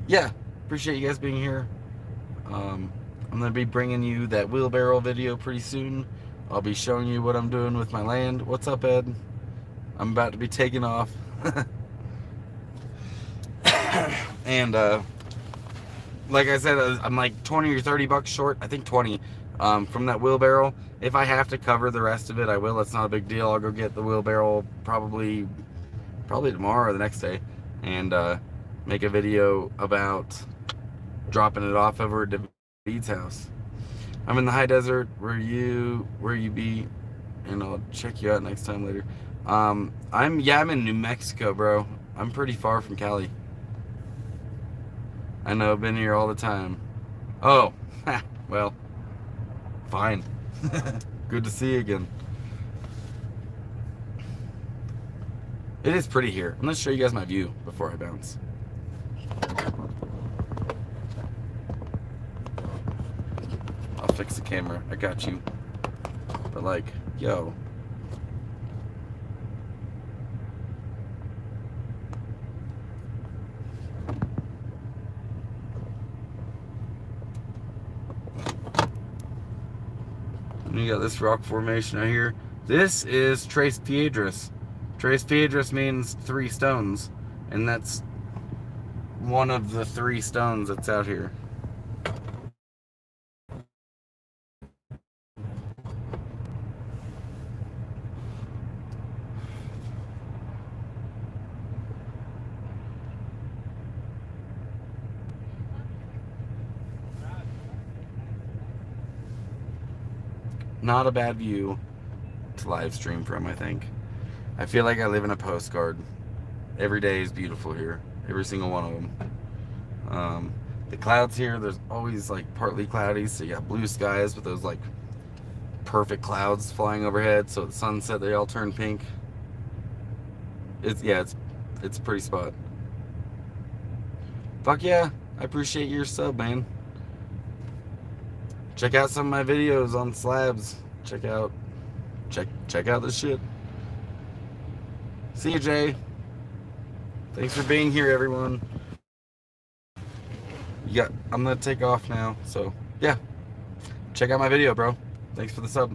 yeah, appreciate you guys being here. I'm gonna be bringing you that wheelbarrow video pretty soon. I'll be showing you what I'm doing with my land. What's up, Ed? I'm about to be taking off. And like I said, I'm like 20 or 30 bucks short. I think 20 from that wheelbarrow. If I have to cover the rest of it, I will. It's not a big deal. I'll go get the wheelbarrow probably tomorrow or the next day, and make a video about dropping it off over at David's house. I'm in the high desert. Where you be? And I'll check you out next time later. I'm in New Mexico, bro. I'm pretty far from Cali. I know, been here all the time. Oh, well, fine. Good to see you again. It is pretty here. I'm gonna show you guys my view before I bounce. I'll fix the camera. I got you. But like, yo. And you got this rock formation right here. This is Tres Piedras. Tres Piedras means 3 stones, and that's one of the 3 stones that's out here. Not a bad view to live stream from, I think. I feel like I live in a postcard. Every day is beautiful here. Every single one of them. The clouds here, there's always like partly cloudy, so you got blue skies with those like perfect clouds flying overhead, so at sunset they all turn pink. It's a pretty spot. Fuck yeah, I appreciate your sub, man. Check out some of my videos on slabs. Check out this shit. See you, Jay. Thanks for being here, everyone. I'm gonna take off now, so yeah. Check out my video, bro. Thanks for the sub.